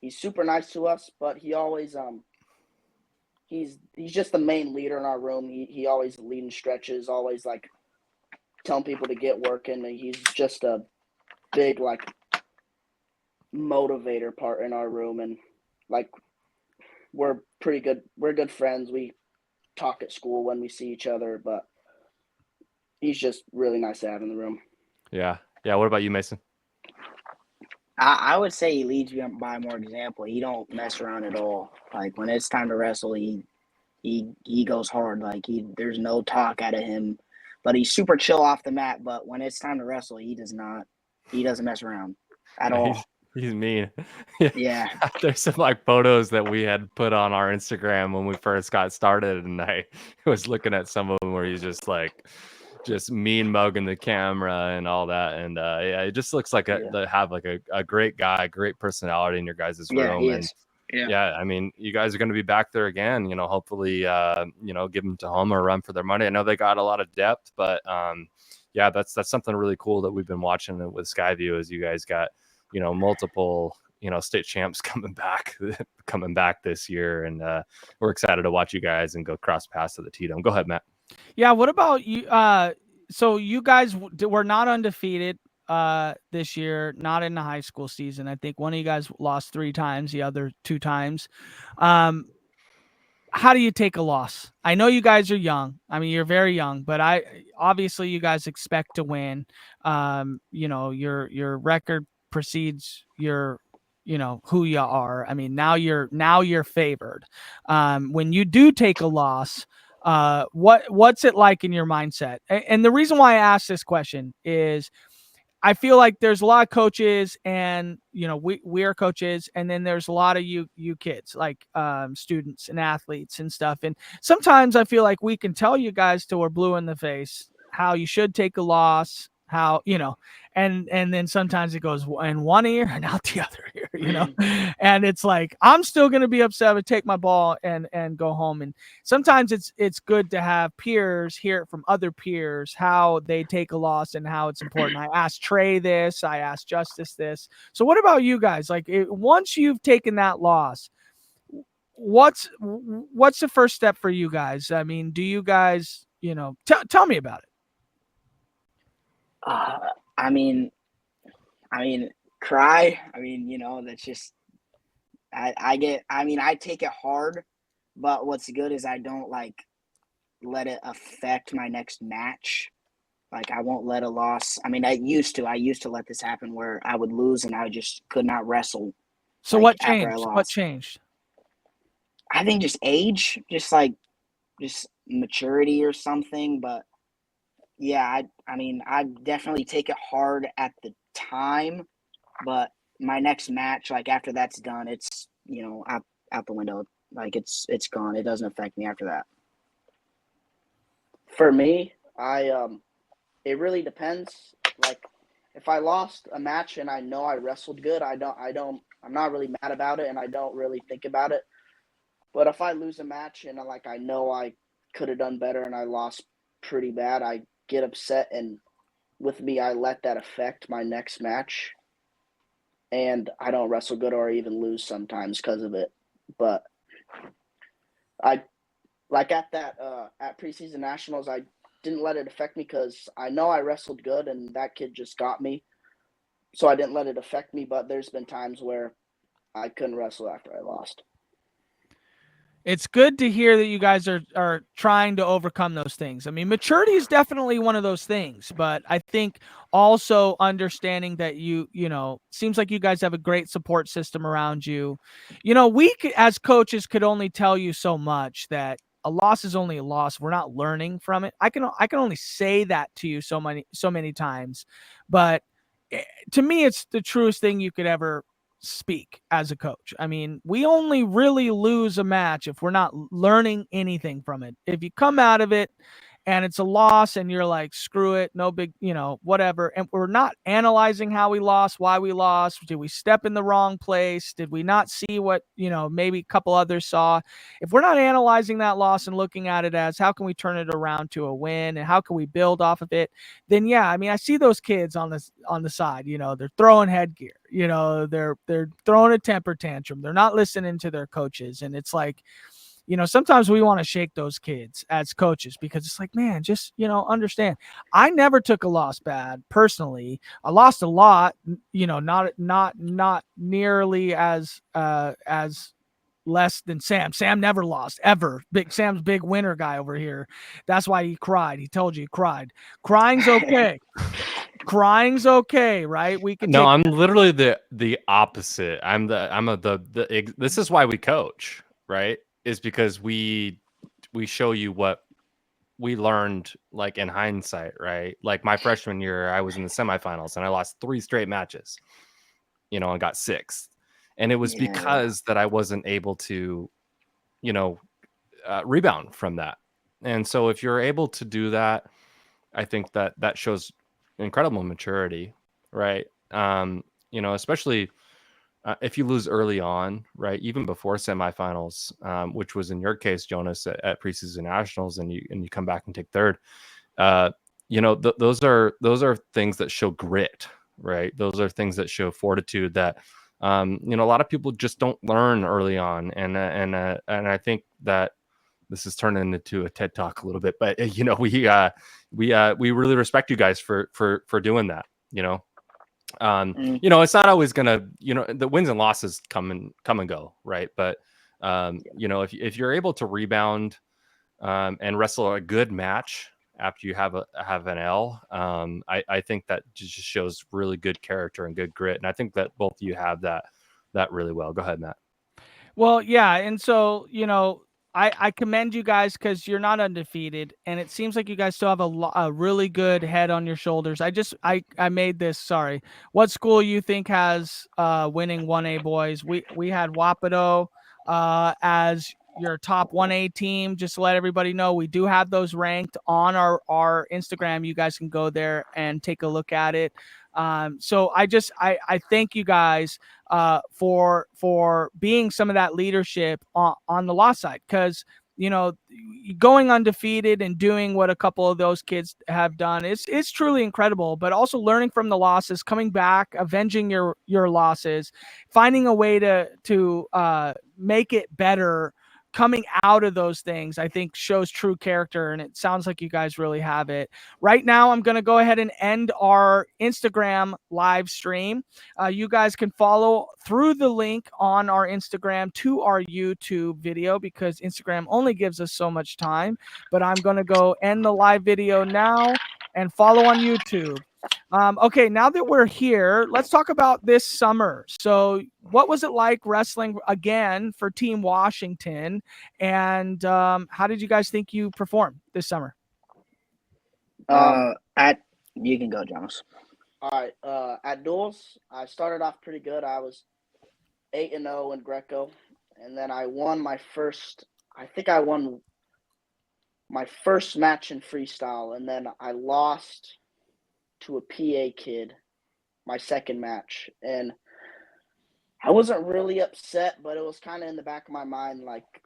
He's super nice to us, but he always he's just the main leader in our room. He always leading stretches, always like telling people to get working. He's just a big like motivator part in our room, and like we're pretty good. We're good friends. We talk at school when we see each other, but he's just really nice to have in the room. Yeah. What about you, Mason? I would say he leads you by more example. He don't mess around at all. Like when it's time to wrestle, he goes hard. Like there's no talk out of him, but he's super chill off the mat. But when it's time to wrestle, he doesn't mess around at all. He's mean. Yeah. There's some like photos that we had put on our Instagram when we first got started, and I was looking at some of them where he's just mean mugging the camera and all that. And it just looks like they have like a great guy, great personality in your guys' room. He and is. I mean, you guys are going to be back there again, hopefully, give them Tahoma a run for their money. I know they got a lot of depth, but that's something really cool that we've been watching with Skyview, as you guys got, multiple, state champs coming back this year. And we're excited to watch you guys and go cross paths to the T-Dome. Go ahead, Matt. Yeah, what about you? So you guys were not undefeated this year, not in the high school season. I think one of you guys lost 3 times, the other 2 times. How do you take a loss? I know you guys are young. I mean, you're very young, but obviously you guys expect to win. Your record precedes your who you are. I mean, now you're favored. When you do take a loss, what's it like in your mindset? And the reason why I ask this question is I feel like there's a lot of coaches, and we are coaches, and then there's a lot of you kids, like students and athletes and stuff. And sometimes I feel like we can tell you guys till we're blue in the face how you should take a loss, how and then sometimes it goes in one ear and out the other ear, and it's like I'm still gonna be upset, but take my ball and go home. And sometimes it's good to have peers hear it from other peers how they take a loss and how it's important. I asked Trey this, I asked Justice this. So what about you guys? Like once you've taken that loss, what's the first step for you guys? I mean, do you guys tell me about it? I mean, cry. I mean, that's just, I take it hard, but what's good is I don't let it affect my next match. Like I won't let a loss. I mean, I used to let this happen where I would lose and I just could not wrestle So like, what after I changed? What lost. changed? I think just age, just maturity or something. But yeah, I mean, I definitely take it hard at the time, but my next match, like after that's done, it's out the window. Like it's gone. It doesn't affect me after that. For me, it really depends. Like, if I lost a match and I know I wrestled good, I'm not really mad about it, and I don't really think about it. But if I lose a match and I know I could have done better and I lost pretty bad, I get upset, and with me, I let that affect my next match, and I don't wrestle good or even lose sometimes because of it. But I at preseason nationals, I didn't let it affect me because I know I wrestled good and that kid just got me. So I didn't let it affect me, but there's been times where I couldn't wrestle after I lost. It's good to hear that you guys are trying to overcome those things. I mean, maturity is definitely one of those things, but I think also understanding that seems like you guys have a great support system around you. As coaches could only tell you so much, that a loss is only a loss. We're not learning from it. I can only say that to you so many times, but to me, it's the truest thing you could ever speak as a coach. I mean, we only really lose a match if we're not learning anything from it. If you come out of it and it's a loss and you're like, screw it, no big, whatever. And we're not analyzing how we lost, why we lost. Did we step in the wrong place? Did we not see what, maybe a couple others saw? If we're not analyzing that loss and looking at it as how can we turn it around to a win and how can we build off of it, then yeah, I mean, I see those kids on the side, they're throwing headgear, they're throwing a temper tantrum. They're not listening to their coaches. And it's like, sometimes we want to shake those kids as coaches because it's like, man, just, understand. I never took a loss bad personally. I lost a lot, not nearly as less than Sam. Sam never lost ever. Sam's big winner guy over here. That's why he cried. He told you he cried. Crying's okay. Crying's okay, right? We can. No, I'm literally the opposite. This is why we coach, right? Is because we show you what we learned, like in hindsight, right? Like my freshman year, I was in the semifinals and I lost 3 straight matches, and got 6th. And it was because that I wasn't able to, rebound from that. And so if you're able to do that, I think that shows incredible maturity, right? Especially if you lose early on, right? Even before semifinals, which was in your case, Jonas, at preseason nationals, and you come back and take 3rd. Those are things that show grit, right? Those are things that show fortitude that a lot of people just don't learn early on, and I think that this is turning into a TED Talk a little bit, but we really respect you guys for doing that. It's not always gonna, the wins and losses come and go, right? But if you're able to rebound and wrestle a good match after you have an L, I think that just shows really good character and good grit, and I think that both of you have that really well. Go ahead, Matt. Well, yeah, and so I commend you guys because you're not undefeated, and it seems like you guys still have a really good head on your shoulders. I made this. Sorry, what school you think has winning 1A boys? We had Wapato as your top 1A team. Just to let everybody know, we do have those ranked on our Instagram. You guys can go there and take a look at it. So I thank you guys for being some of that leadership on the loss side, because going undefeated and doing what a couple of those kids have done is truly incredible, but also learning from the losses, coming back, avenging your losses, finding a way to make it better coming out of those things, I think shows true character, and it sounds like you guys really have it. Right now, I'm going to go ahead and end our Instagram live stream. You guys can follow through the link on our Instagram to our YouTube video, because Instagram only gives us so much time. But I'm going to go end the live video now and follow on YouTube. Okay, now that we're here, let's talk about this summer. So what was it like wrestling again for Team Washington? And how did you guys think you performed this summer? You can go, Jonas. All right. At duels, I started off pretty good. I was 8-0 in Greco, and then I won my first. I think I won my first match in freestyle, and then I lost to a PA kid my second match, and I wasn't really upset, but it was kind of in the back of my mind, like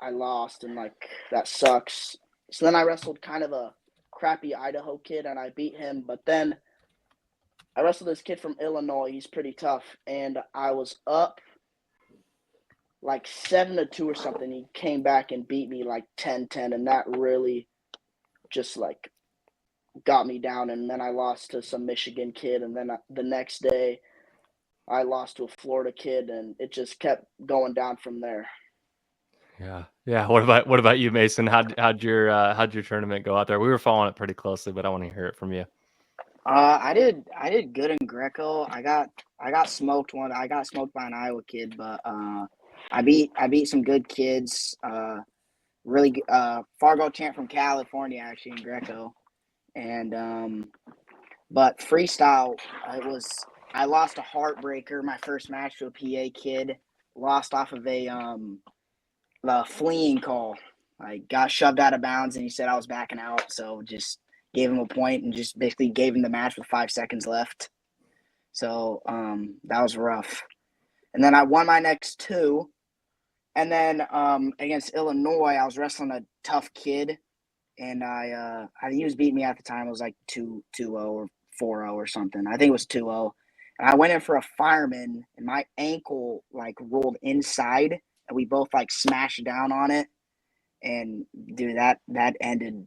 I lost, and like that sucks. So then I wrestled kind of a crappy Idaho kid, and I beat him, but then I wrestled this kid from Illinois. He's pretty tough, and I was up like 7-2 or something. He came back and beat me like 10-10, and that really just like got me down. And then I lost to some Michigan kid, and then the next day I lost to a Florida kid, and it just kept going down from there. Yeah. What about you, Mason? How'd your tournament go out there? We were following it pretty closely, but I want to hear it from you. I did good in Greco. I got smoked I got smoked by an Iowa kid, but I beat some good kids. Really Fargo champ from California actually in Greco, and but freestyle I lost a heartbreaker my first match to a PA kid. Lost off of a fleeing call. I got shoved out of bounds, and he said I was backing out, so just gave him a point and just basically gave him the match with 5 seconds left. So that was rough. And then I won my next two. And then against Illinois, I was wrestling a tough kid, and he was beating me at the time. It was like 2-0 or 4-0 or something. I think it was 2-0. And I went in for a fireman, and my ankle like rolled inside, and we both like smashed down on it. And dude, that ended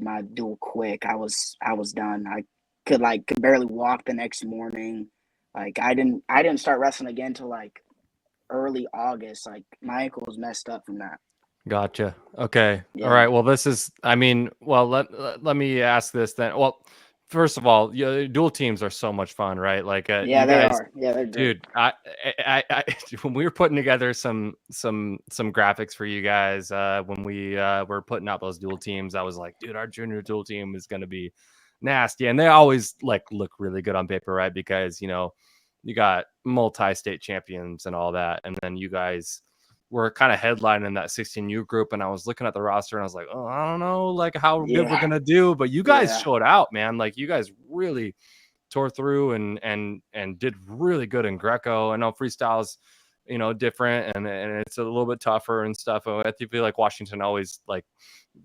my duel quick. I was done. I could barely walk the next morning. Like I didn't start wrestling again till like early August. Like my ankle was messed up from that. Gotcha. Okay. Yeah. All right. Well, let me ask this then. Well, first of all, dual teams are so much fun, right? Like, Yeah, you they guys, are. Yeah, they're great. dude. I when we were putting together some graphics for you guys, when we were putting out those dual teams, I was like, dude, our junior dual team is going to be nasty, and they always like look really good on paper, right? Because you got multi-state champions and all that, and then you guys were kind of headlining that 16U group, and I was looking at the roster and I was like, oh, I don't know like how good we're gonna do, but you guys showed out, man. Like you guys really tore through and did really good in Greco. I know freestyle's different and it's a little bit tougher and stuff. I feel like Washington always like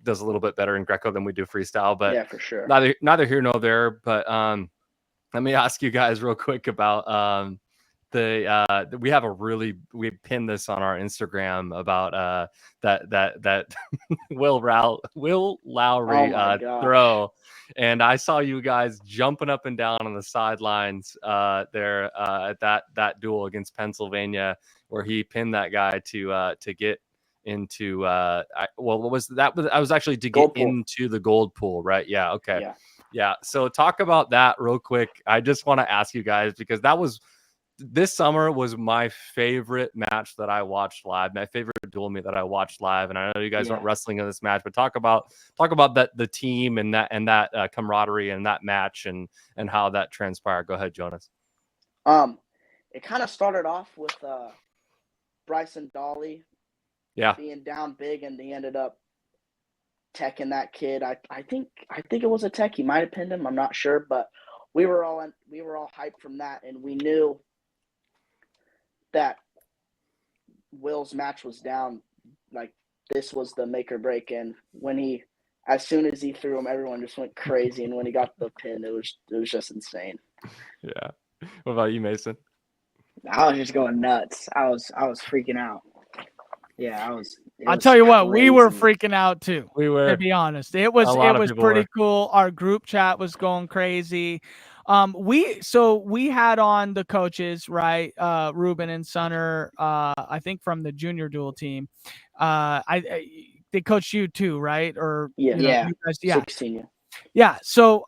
does a little bit better in Greco than we do freestyle, but yeah, for sure. Neither here nor there. But let me ask you guys real quick about we pinned this on our Instagram about that Will Lowry throw, and I saw you guys jumping up and down on the sidelines there at that duel against Pennsylvania where he pinned that guy to get into what was that? I was actually to get into the gold pool, right? Yeah. Okay. Yeah. So talk about that real quick. I just want to ask you guys because this summer was my favorite match that I watched live, my favorite dual meet that I watched live. And I know you guys aren't wrestling in this match, but talk about the team and that camaraderie and that match and how that transpired. Go ahead, Jonas. It kind of started off with Bryson Dolly being down big, and he ended up teching that kid. I think it was a tech. He might have pinned him. I'm not sure, but we were all hyped from that, and we knew that Will's match was down. Like this was the make or break, and as soon as he threw him, everyone just went crazy. And when he got the pin, it was just insane. Yeah. What about you, Mason? I was just going nuts. I was freaking out. Yeah, I'll tell you what, we were freaking out too. We were, to be honest. It was pretty cool. Our group chat was going crazy. We had on the coaches, right? Ruben and Sunner, I think from the junior dual team. They coached you too, right? Or you guys, 16. Yeah. So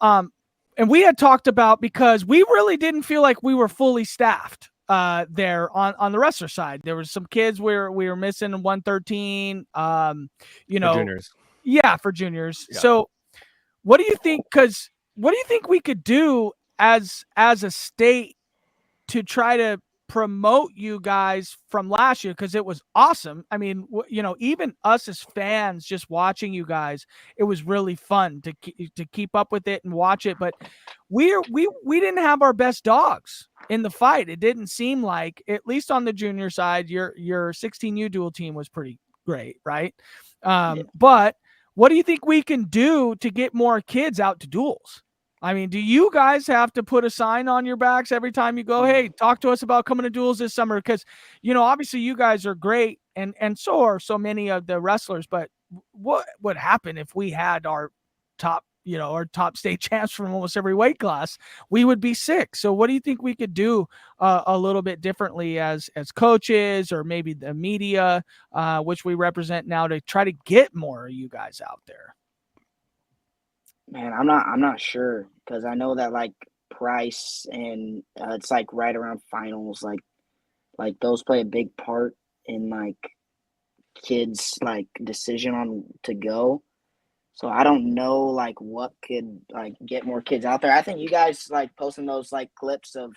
and we had talked about, because we really didn't feel like we were fully staffed there on the wrestler side. There was some kids where we were missing 113, you know, juniors. Yeah, for juniors. Yeah. So what do you think? Because what do you think we could do as a state to try to promote you guys from last year? Because it was awesome. I mean, you know, even us as fans just watching you guys, it was really fun to keep up with it and watch it. But we didn't have our best dogs in the fight. It didn't seem like, at least on the junior side, your 16U dual team was pretty great, right? But what do you think we can do to get more kids out to duels? I mean, do you guys have to put a sign on your backs every time you go, hey, talk to us about coming to duels this summer? Because, you know, obviously you guys are great, and so are so many of the wrestlers, but what would happen if we had our top state champs from almost every weight class? We would be sick. So what do you think we could do a little bit differently as coaches, or maybe the media, which we represent now, to try to get more of you guys out there? Man, I'm not sure, because I know that like price and it's like right around finals, like those play a big part in like kids' like decision on to go. So I don't know like what could like get more kids out there. I think you guys like posting those like clips of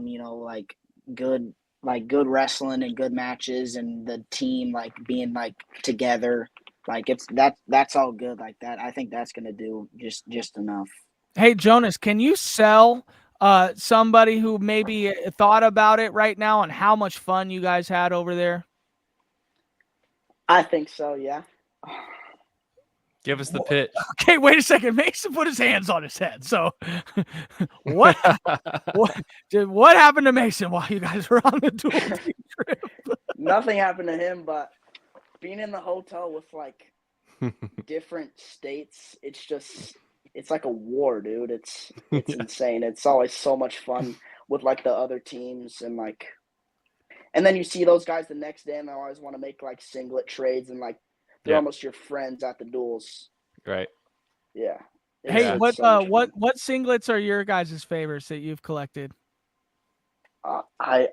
you know, like good wrestling and good matches, and the team like being like together. Like that's all good like that. I think that's gonna do just enough. Hey, Jonas, can you sell somebody who maybe thought about it right now on how much fun you guys had over there? I think so, yeah. Give us the pitch. Okay, wait a second. Mason put his hands on his head. So what happened to Mason while you guys were on the dual team trip? Nothing happened to him, but being in the hotel with like different states, it's like a war, dude. It's insane. It's always so much fun with like the other teams, and then you see those guys the next day, and they always want to make like singlet trades, and like they're almost your friends at the duels. Right. Yeah. Hey, what singlets are your guys' favorites that you've collected? I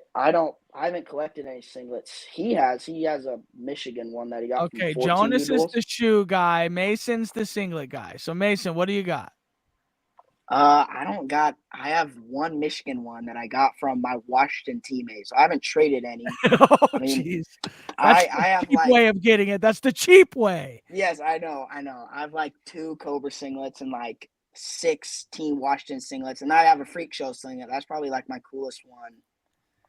haven't collected any singlets. He has a Michigan one that he got. Okay, from Jonas is duels. the shoe guy. Mason's the singlet guy. So Mason, what do you got? I have one Michigan one that I got from my Washington teammate, so I haven't traded any. Oh, I mean, jeez. I That's have the cheap like way of getting it. That's the cheap way. Yes, I know. I have like 2 Cobra singlets and like 6 Team Washington singlets, and I have a Freak Show singlet. That's probably like my coolest one.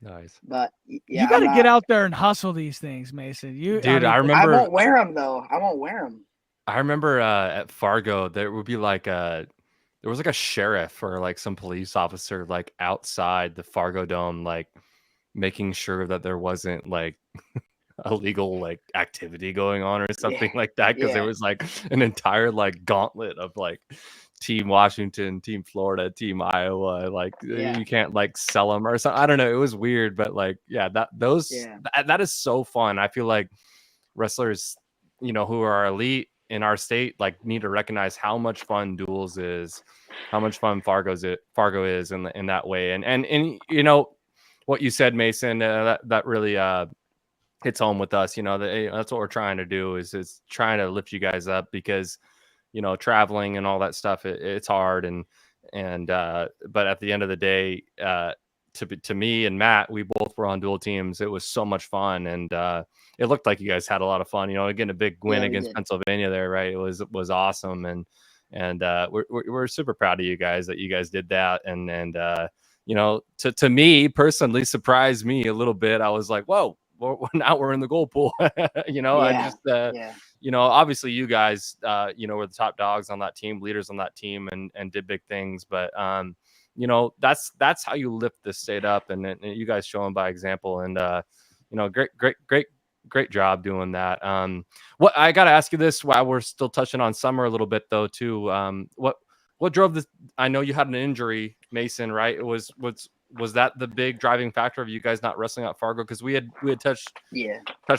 Nice. But yeah, You got to get out there and hustle these things, Mason. I remember. I won't wear them though. I won't wear them. I remember at Fargo there would be like there was like a sheriff or like some police officer like outside the Fargo Dome, like making sure that there wasn't like illegal like activity going on or something like that, because there was like an entire like gauntlet of like Team Washington, Team Florida, Team Iowa, like you can't like sell them or something. I don't know, it was weird, but like that is so fun. I feel like wrestlers, you know, who are elite in our state like need to recognize how much fun duels is, how much fun Fargo is in that way. And you know what you said, Mason, that really hits home with us. You know, that's what we're trying to do is trying to lift you guys up, because you know, traveling and all that stuff, it's hard, and but at the end of the day, to me and Matt, we both were on dual teams. It was so much fun, and it looked like you guys had a lot of fun. You know, getting a big win against Pennsylvania there, right? It was awesome, and we're super proud of you guys that you guys did that, and you know, to me personally, surprised me a little bit. I was like, whoa, now we're in the goal pool. You know, I just you know, obviously you guys you know, were the top dogs on that team, leaders on that team, and did big things, but you know, that's how you lift the state up, and you guys show them by example, and you know, great job doing that. What I got to ask you this while we're still touching on summer a little bit though too. What drove this? I know you had an injury, Mason, right? was that the big driving factor of you guys not wrestling at Fargo? Because we had touched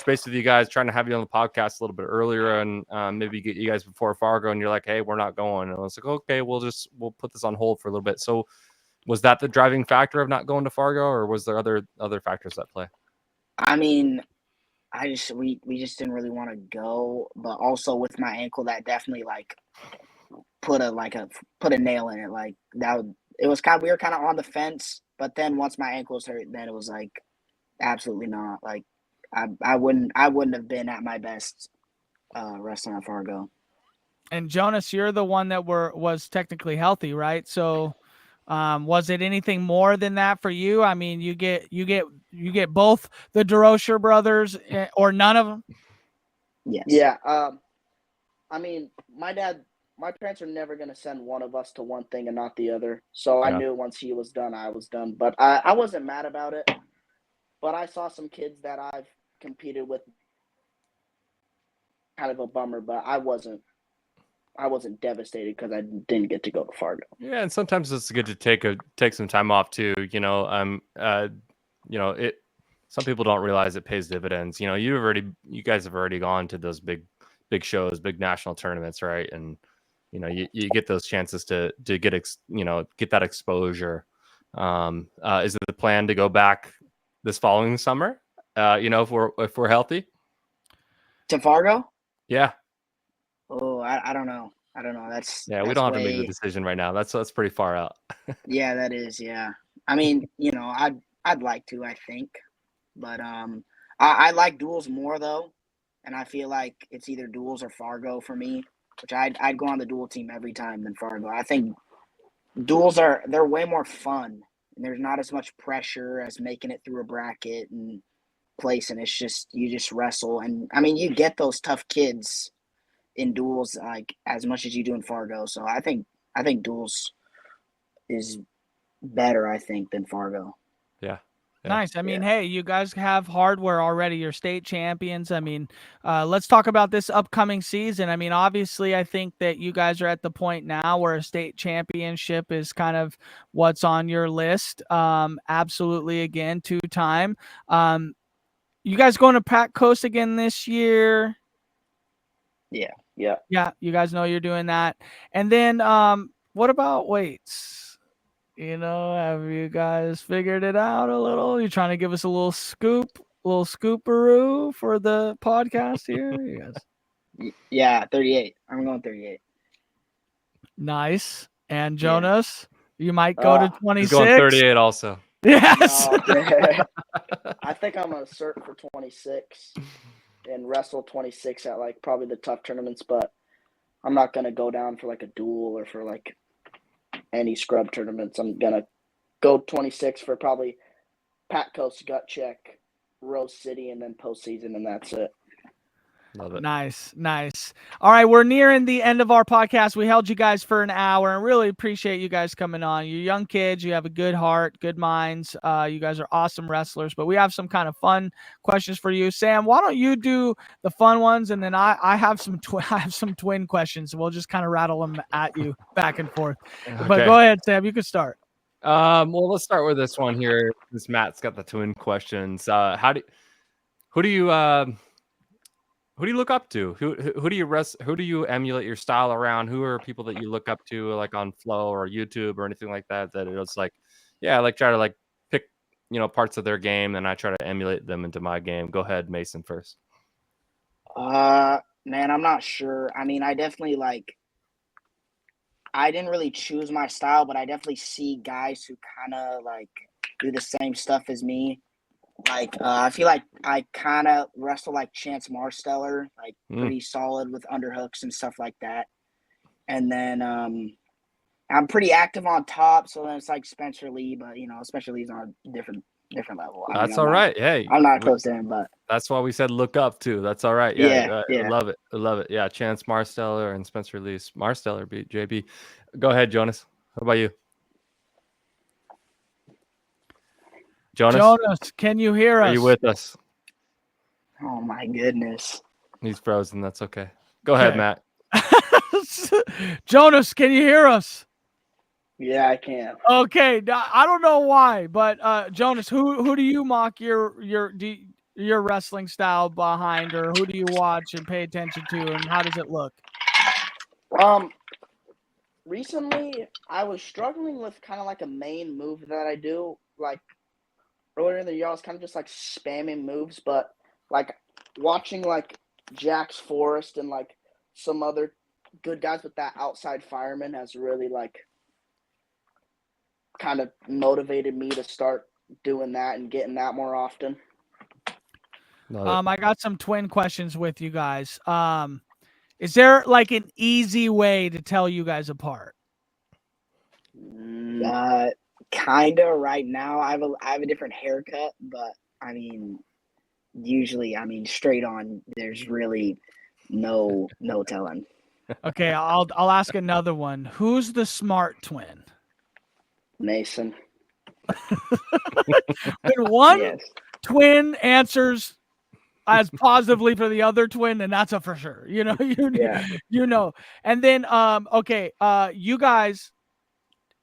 base with you guys, trying to have you on the podcast a little bit earlier, and maybe get you guys before Fargo, and you're like, hey, we're not going. And I was like, okay, we'll put this on hold for a little bit. So was that the driving factor of not going to Fargo, or was there other factors at play? I mean, we just didn't really want to go, but also with my ankle, that definitely like put a nail in it. Like we were kind of on the fence, but then once my ankle was hurt, then it was like absolutely not. Like I wouldn't have been at my best wrestling at Fargo. And Jonas, you're the one that was technically healthy, right? So was it anything more than that for you? I mean, you get both the DesRochers brothers or none of them? Yes. Yeah. I mean, my parents are never going to send one of us to one thing and not the other. So I knew once he was done, I was done. But I wasn't mad about it. But I saw some kids that I've competed with. Kind of a bummer, but I wasn't devastated because I didn't get to go to Fargo. Yeah, and sometimes it's good to take some time off too. Some people don't realize it pays dividends. You guys have already gone to those big shows, big national tournaments, right? And you get those chances to get that exposure. Is it the plan to go back this following summer? If we're healthy To Fargo? Yeah. Oh, I don't know. We don't have to make the decision right now. That's pretty far out. Yeah, that is. Yeah. I mean, I'd like to, I think, but I like duels more though, and I feel like it's either duels or Fargo for me, which I'd go on the duel team every time than Fargo. I think duels they're way more fun, and there's not as much pressure as making it through a bracket and placing. It's just you just wrestle, and I mean you get those tough kids in duels like as much as you do in Fargo. So I think duels is better, I think, than Fargo. Yeah. Nice. I mean, hey, you guys have hardware already. You're state champions. I mean, let's talk about this upcoming season. I mean, obviously, I think that you guys are at the point now where a state championship is kind of what's on your list. Absolutely, again, 2-time. You guys going to Pac Coast again this year? Yeah. Yeah, you guys know you're doing that. And then what about weights? Have you guys figured it out a little? You trying to give us a little scooperoo for the podcast here? You guys? Yeah, 38. I'm going 38. Nice. And Jonas, you might go to 26. He's going 38 also. Yes. I think I'm going to cert for 26 and wrestle 26 at like probably the tough tournaments, but I'm not going to go down for like a duel or for like any scrub tournaments. I'm going to go 26 for probably Pac Coast, Gut Check, Rose City, and then postseason, and that's it. Love it. Nice. All right, we're nearing the end of our podcast. We held you guys for an hour and really appreciate you guys coming on. You're young kids. You have a good heart, good minds. You guys are awesome wrestlers, but we have some kind of fun questions for you. Sam, why don't you do the fun ones, and then I have some twin questions. So we'll just kind of rattle them at you back and forth. Okay. But go ahead, Sam. You can start. Well, let's start with this one here. Since Matt's got the twin questions. Who do you look up to? Who do you emulate your style around? Who are people that you look up to, like on Flow or YouTube or anything like that? That it's like, yeah, like try to like pick, parts of their game, and I try to emulate them into my game. Go ahead, Mason, first. Man, I'm not sure. I mean, I definitely I didn't really choose my style, but I definitely see guys who kind of like do the same stuff as me. Like, I feel like I kind of wrestle like Chance Marsteller, like pretty solid with underhooks and stuff like that. And then I'm pretty active on top, so then it's like Spencer Lee, but Spencer Lee's on a different level. That's all right. Hey, I'm not close to him, but that's why we said look up to. That's all right. Yeah. I love it. Yeah, Chance Marsteller and Spencer Lee. Marsteller beat JB. Go ahead, Jonas. How about you? Jonas, can you hear us? Are you with us? Oh my goodness. He's frozen. That's okay. Go ahead, Matt. Jonas, can you hear us? Yeah, I can. Okay, I don't know why, but Jonas, who do you mock your wrestling style behind, or who do you watch and pay attention to, and how does it look? Recently I was struggling with kind of like a main move that I do. Like earlier in the year, I was kind of just like spamming moves, but like watching like Jax Forrest and like some other good guys with that outside fireman has really like kind of motivated me to start doing that and getting that more often. I got some twin questions with you guys. Is there like an easy way to tell you guys apart? Kinda right now. I have a different haircut, but I mean, usually, I mean, straight on. There's really no telling. Okay, I'll ask another one. Who's the smart twin? Mason. When one Yes. twin answers as positively for the other twin, and that's a for sure. You know, you know. And then okay, you guys,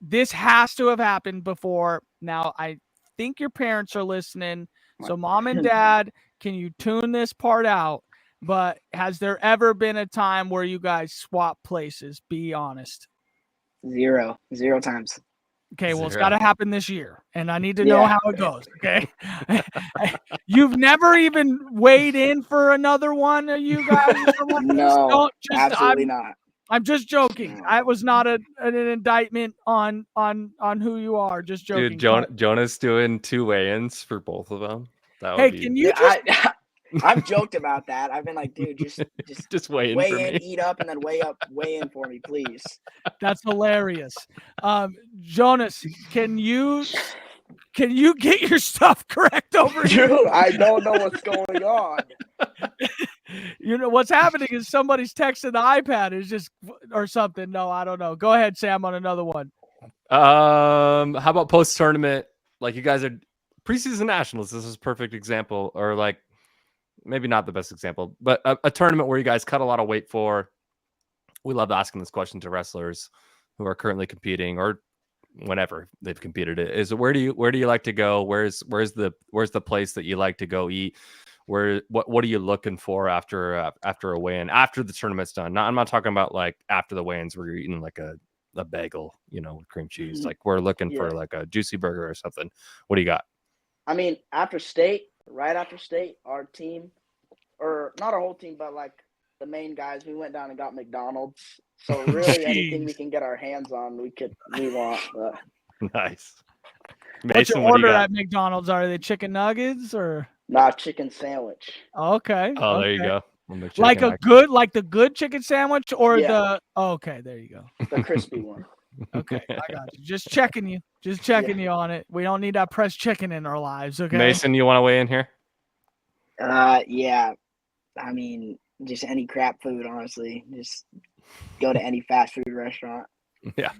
this has to have happened before. Now I think your parents are listening. So mom and dad, can you tune this part out? But has there ever been a time where you guys swap places? Be honest. Zero times. Okay, well, it's Zero. got to happen this year, and I need to know how it goes. Okay, you've never even weighed in for another one, you guys? No, absolutely not. I'm just joking. No. I was not an indictment on who you are. Just joking. Dude, Jonas doing 2 weigh-ins for both of them. That would Hey, be... can you just? I've joked about that. I've been like, dude, just weigh in weigh for in, me. eat up, and then weigh in for me, please. That's hilarious. Jonas, can you get your stuff correct over here? Dude, I don't know what's going on. You know what's happening is somebody's texting the iPad is just or something. No, I don't know. Go ahead, Sam, on another one. How about post-tournament? Like, you guys are preseason nationals. This is a perfect example, or like maybe not the best example, but a tournament where you guys cut a lot of weight for. We love asking this question to wrestlers who are currently competing or whenever they've competed. Is where do you like to go? Where's the place that you like to go eat? What are you looking for after a weigh-in, after the tournament's done? I'm not talking about like after the weigh-ins where you're eating like a bagel, with cream cheese. Like, we're looking for like a juicy burger or something. What do you got? I mean, right after state, our team, or not our whole team, but like the main guys, we went down and got McDonald's. So really, anything we can get our hands on, we want. But... Nice. What's Mason, your what do order you got? at McDonald's? Are they chicken nuggets or? Not chicken sandwich. Okay. Oh, there okay. you go. Like the good chicken sandwich or the okay, there you go. The crispy one. Okay, I got you. Just checking you on it. We don't need that pressed chicken in our lives. Okay. Mason, you want to weigh in here? Yeah. I mean, just any crap food, honestly. Just go to any fast food restaurant. Yeah.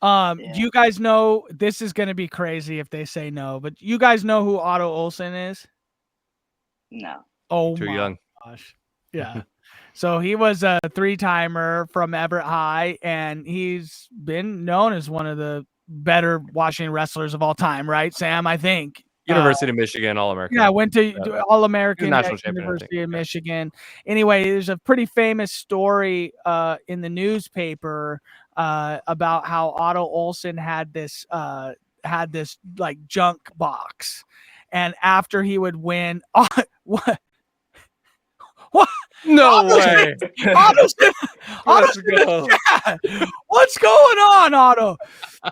Do you guys know, this is going to be crazy if they say no, but you guys know who Otto Olsen is? No. Oh, Too my young. gosh. Yeah. So he was a 3-timer from Everett High, and he's been known as one of the better Washington wrestlers of all time, right, Sam? I think. University of Michigan, All-American. Yeah, I went to All-American at national champion, University of Michigan. Anyway, there's a pretty famous story in the newspaper about how Otto Olsen had this like junk box, and after he would win, what? No way. Let's go. Yeah. What's going on, Otto?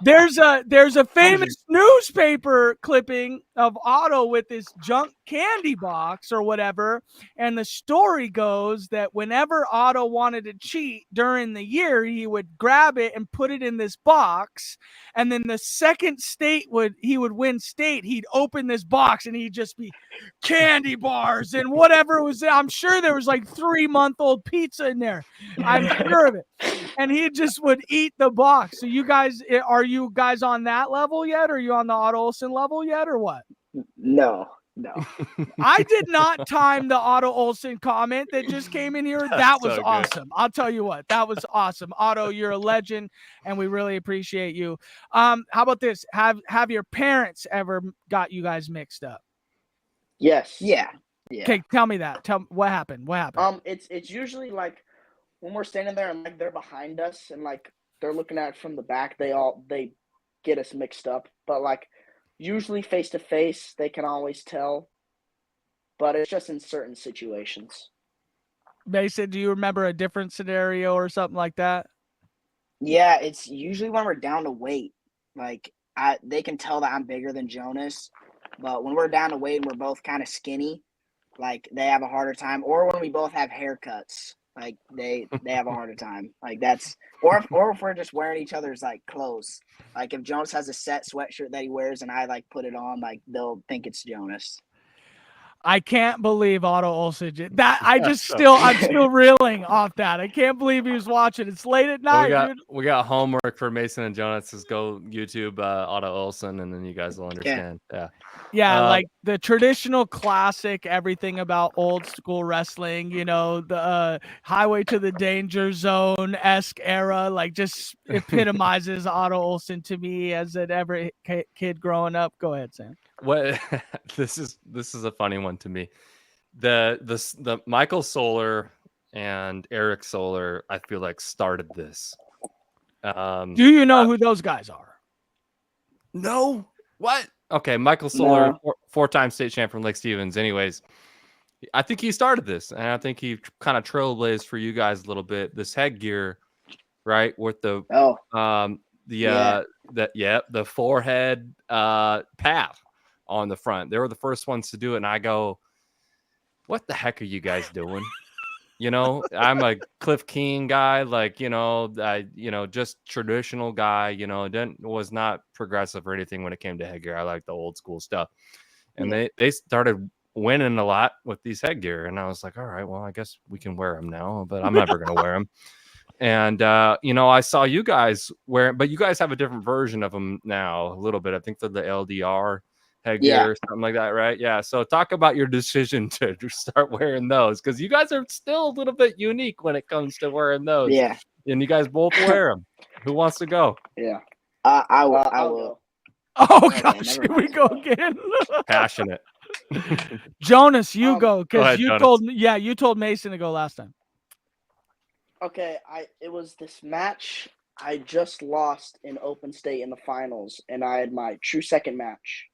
There's a famous newspaper clipping of Otto with this junk candy box or whatever, and the story goes that whenever Otto wanted to cheat during the year, he would grab it and put it in this box, and then the second he would win state, he'd open this box and he'd just be candy bars and whatever was there. I'm sure there was like 3-month-old pizza in there. I'm sure of it. And he just would eat the box. So are you guys on that level yet? Are you on the Otto Olsen level yet or what? No. No. I did not time the Otto Olson comment that just came in here. That was so good. awesome. I'll tell you what, that was awesome. Otto, you're a legend, and we really appreciate you. How about this? Have your parents ever got you guys mixed up? Yes. Yeah. Okay, tell me that. Tell me what happened. What happened? It's usually like when we're standing there and like they're behind us and like they're looking at it from the back, they get us mixed up. But like usually face to face, they can always tell. But it's just in certain situations. Mason, do you remember a different scenario or something like that? Yeah, it's usually when we're down to weight. Like they can tell that I'm bigger than Jonas, but when we're down to weight and we're both kind of skinny, like they have a harder time. Or when we both have haircuts, like they have a harder time. Like that's or if we're just wearing each other's like clothes. Like if Jonas has a set sweatshirt that he wears and I like put it on, like they'll think it's Jonas. I can't believe Otto Olson that. I'm still reeling off that. I can't believe he was watching. It's late at night. So we got homework for Mason and Jonas. Just go YouTube Otto Olson, and then you guys will understand. Yeah. Like the traditional classic, everything about old school wrestling. You know, the Highway to the Danger Zone-esque era. Like just epitomizes Otto Olson to me as an every kid growing up. Go ahead, Sam. What this is a funny one to me. The Michael Solar and Eric Solar, I feel like started this. Do you know who those guys are? No. What? Okay, Michael Solar, four-time state champ from Lake Stevens. Anyways, I think he started this, and I think he kind of trailblazed for you guys a little bit. This headgear, right, with the the forehead path on the front. They were the first ones to do it, and I go, what the heck are you guys doing? You know, I'm a Cliff King guy, like, just traditional guy, was not progressive or anything when it came to headgear. I like the old school stuff. And they started winning a lot with these headgear, and I was like, all right, well, I guess we can wear them now, but I'm never going to wear them. And, I saw you guys wear, but you guys have a different version of them now a little bit. I think they're the LDR headgear or something like that, right? Yeah. So talk about your decision to start wearing those, because you guys are still a little bit unique when it comes to wearing those. Yeah. And you guys both wear them. Who wants to go? Yeah. I will. Oh, gosh, here we go again. Passionate. Jonas, you go, because Jonas. you told Mason to go last time. Okay, it was this match I just lost in open state in the finals, and I had my true second match.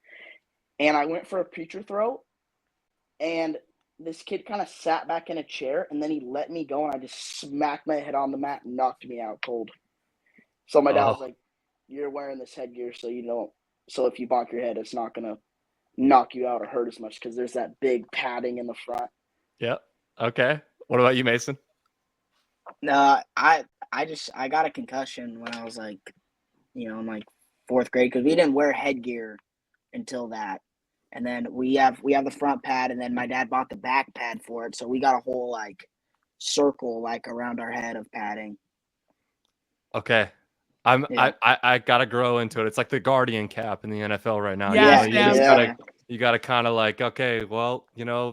And I went for a preacher throw, and this kid kind of sat back in a chair, and then he let me go, and I just smacked my head on the mat and knocked me out cold. So my dad was like, you're wearing this headgear so if you bonk your head, it's not going to knock you out or hurt as much because there's that big padding in the front. Yeah. Okay. What about you, Mason? No, I got a concussion when I was like, in like fourth grade, because we didn't wear headgear until that. And then we have the front pad, and then my dad bought the back pad for it, so we got a whole like circle like around our head of padding. Okay. I gotta grow into it. It's like the Guardian cap in the NFL right now. You gotta kind of like, okay, well,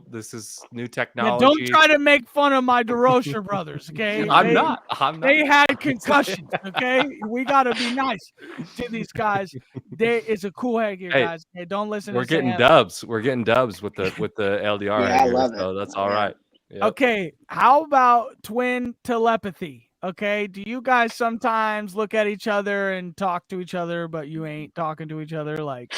this is new technology. Yeah, don't try to make fun of my DesRochers brothers, okay? I'm not. They had concussions, okay? We gotta be nice to these guys. It's a cool headgear, guys. Okay, don't listen. We're getting dubs. We're getting dubs with the LDR. Yeah, I love it. So that's all right. Yep. Okay, how about twin telepathy? Okay, do you guys sometimes look at each other and talk to each other, but you ain't talking to each other? Like,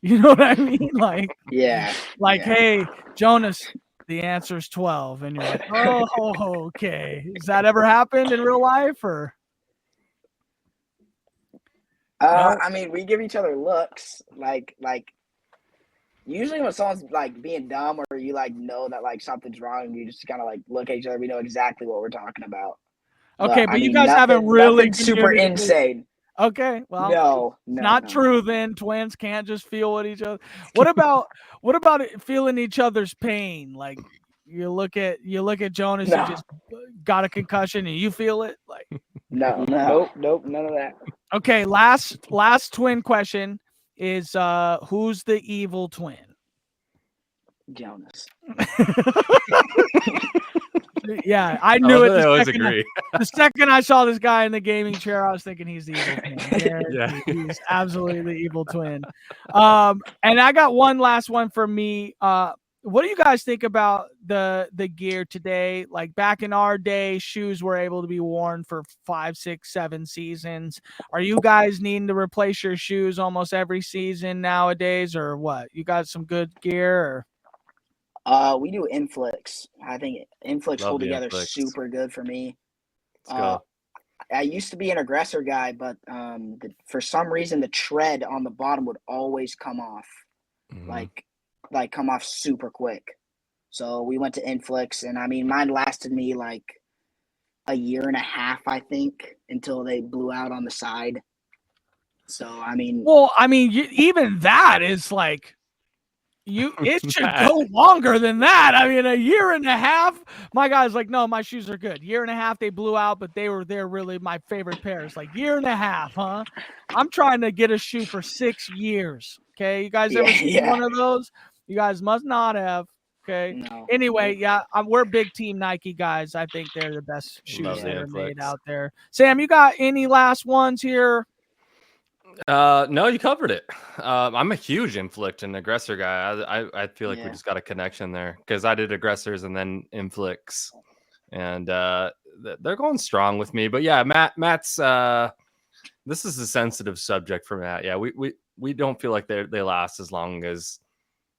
you know what I mean? Like, hey, Jonas, the answer's 12, and you're like, oh, okay. Has that ever happened in real life, or? I mean, we give each other looks, like usually when someone's like being dumb or you like know that like something's wrong, you just kind of like look at each other. We know exactly what we're talking about. Okay, but you guys haven't really super insane. Okay, well, no, not true. Then twins can't just feel what each other. What about feeling each other's pain? Like you look at Jonas, who just got a concussion, and you feel it. Like nope, none of that. Okay, last twin question is who's the evil twin? Jonas. Yeah, I knew it. I always agree. The second I saw this guy in the gaming chair, I was thinking he's the evil twin. Yeah. He's absolutely the evil twin. And I got one last one for me. What do you guys think about the gear today? Like back in our day, shoes were able to be worn for 5, 6, 7 seasons. Are you guys needing to replace your shoes almost every season nowadays, or what? You got some good gear? Or? We do inflicts. I think inflicts Love hold the together inflicts. super good for me. Let's go. I used to be an aggressor guy, but for some reason the tread on the bottom would always come off, like come off super quick. So we went to inflicts, and I mean mine lasted me like a year and a half, I think, until they blew out on the side. So I mean, well, I mean, even that is like. It should go longer than that. I mean, a year and a half. My guy's like, no, my shoes are good. Year and a half, they blew out, but they're really my favorite pairs. Like year and a half, huh? I'm trying to get a shoe for 6 years. Okay, you guys ever seen one of those? You guys must not have. Okay. no. Anyway, yeah, we're big Team Nike guys. I think they're the best shoes that are made inflicts. out there. Sam, you got any last ones here? No, you covered it. I'm a huge inflict and aggressor guy. I feel like we just got a connection there because I did aggressors and then inflicts, and they're going strong with me. But yeah, Matt's this is a sensitive subject for Matt. Yeah, we don't feel like they last as long as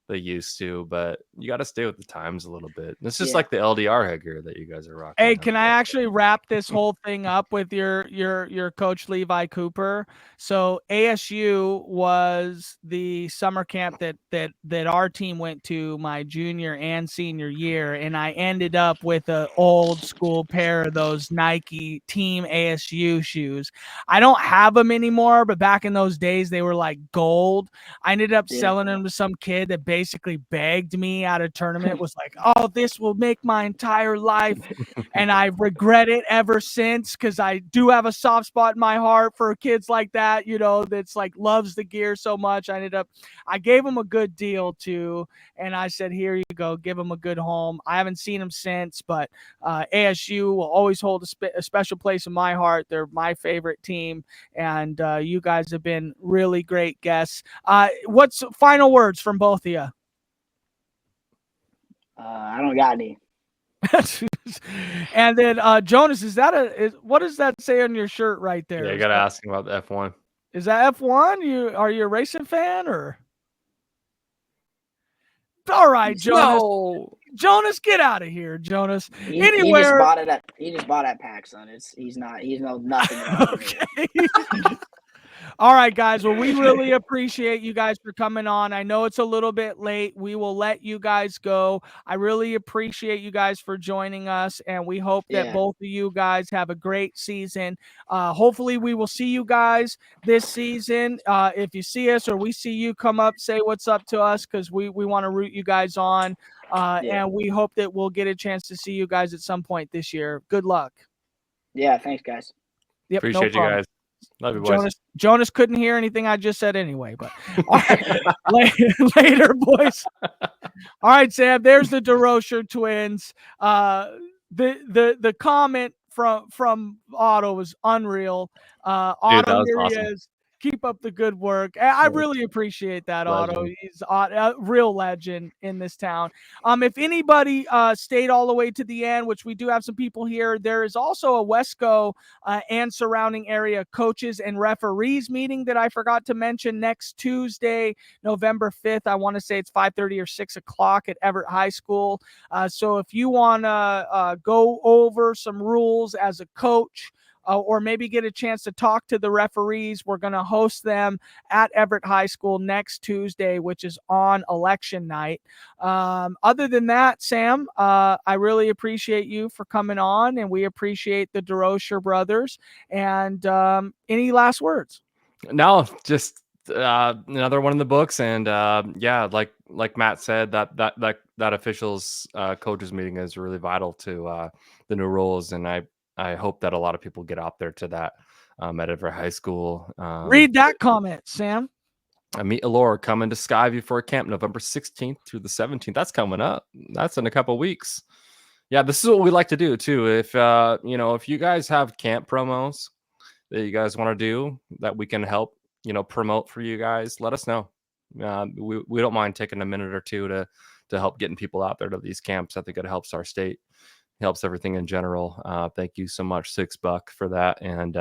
they used to, but you got to stay with the times a little bit. It's just like the LDR headgear that you guys are rocking. Hey, can I actually wrap this whole thing up with your coach Levi Cooper? So ASU was the summer camp that our team went to my junior and senior year, and I ended up with an old school pair of those Nike Team ASU shoes. I don't have them anymore, but back in those days they were like gold. I ended up selling them to some kid that basically begged me at a tournament, was like, oh, this will make my entire life. And I regret it ever since, because I do have a soft spot in my heart for kids like that, you know, that's like loves the gear so much. I gave him a good deal too. And I said, here you go, give him a good home. I haven't seen him since, but ASU will always hold a special place in my heart. They're my favorite team. And you guys have been really great guests. What's final words from both of you? I don't got any. And then Jonas, what does that say on your shirt right there? Yeah, you gotta ask him about the F1. Is that F1? Are you a racing fan or? All right, Jonas. No. Jonas, get out of here, Jonas. He just bought it at PacSun. He knows nothing about it. All right, guys. Well, we really appreciate you guys for coming on. I know it's a little bit late. We will let you guys go. I really appreciate you guys for joining us, and we hope that both of you guys have a great season. Hopefully, we will see you guys this season. If you see us or we see you, come up, say what's up to us, because we want to root you guys on. And we hope that we'll get a chance to see you guys at some point this year. Good luck. Yeah, thanks, guys. Yep, Appreciate you guys. Love you, boys. Jonas couldn't hear anything I just said anyway, but later, boys. All right, Sam, there's the DesRochers Twins. The comment from Otto was unreal. Otto, here awesome. He is. Keep up the good work. I really appreciate that, legend. Otto. He's a real legend in this town. If anybody stayed all the way to the end, which we do have some people here, there is also a Wesco and surrounding area coaches and referees meeting that I forgot to mention next Tuesday, November 5th. I want to say it's 5:30 or 6 o'clock at Everett High School. So if you want to go over some rules as a coach, or maybe get a chance to talk to the referees, we're going to host them at Everett High School next Tuesday, which is on election night. Other than that, Sam, I really appreciate you for coming on, and we appreciate the DesRochers brothers. And any last words? No, just another one in the books. And like Matt said, that officials coaches meeting is really vital to the new rules. And I hope that a lot of people get out there to that at Everett High School. Read that comment, Sam. Meet Allure coming to Skyview for a camp November 16th through the 17th. That's coming up. That's in a couple weeks. Yeah, this is what we like to do too. If if you guys have camp promos that you guys want to do that we can help, promote for you guys, let us know. We don't mind taking a minute or two to help getting people out there to these camps. I think it helps our state, helps everything in general. Thank you so much, $6 for that. And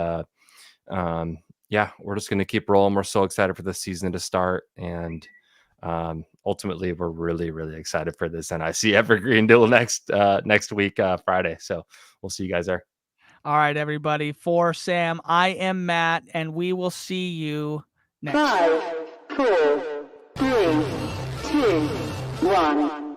we're just going to keep rolling. We're so excited for this season to start. And ultimately, we're really, really excited for this NIC Evergreen deal next week, Friday. So we'll see you guys there. All right, everybody. For Sam, I am Matt, and we will see you next time. 5, 4, 3, 2, 1.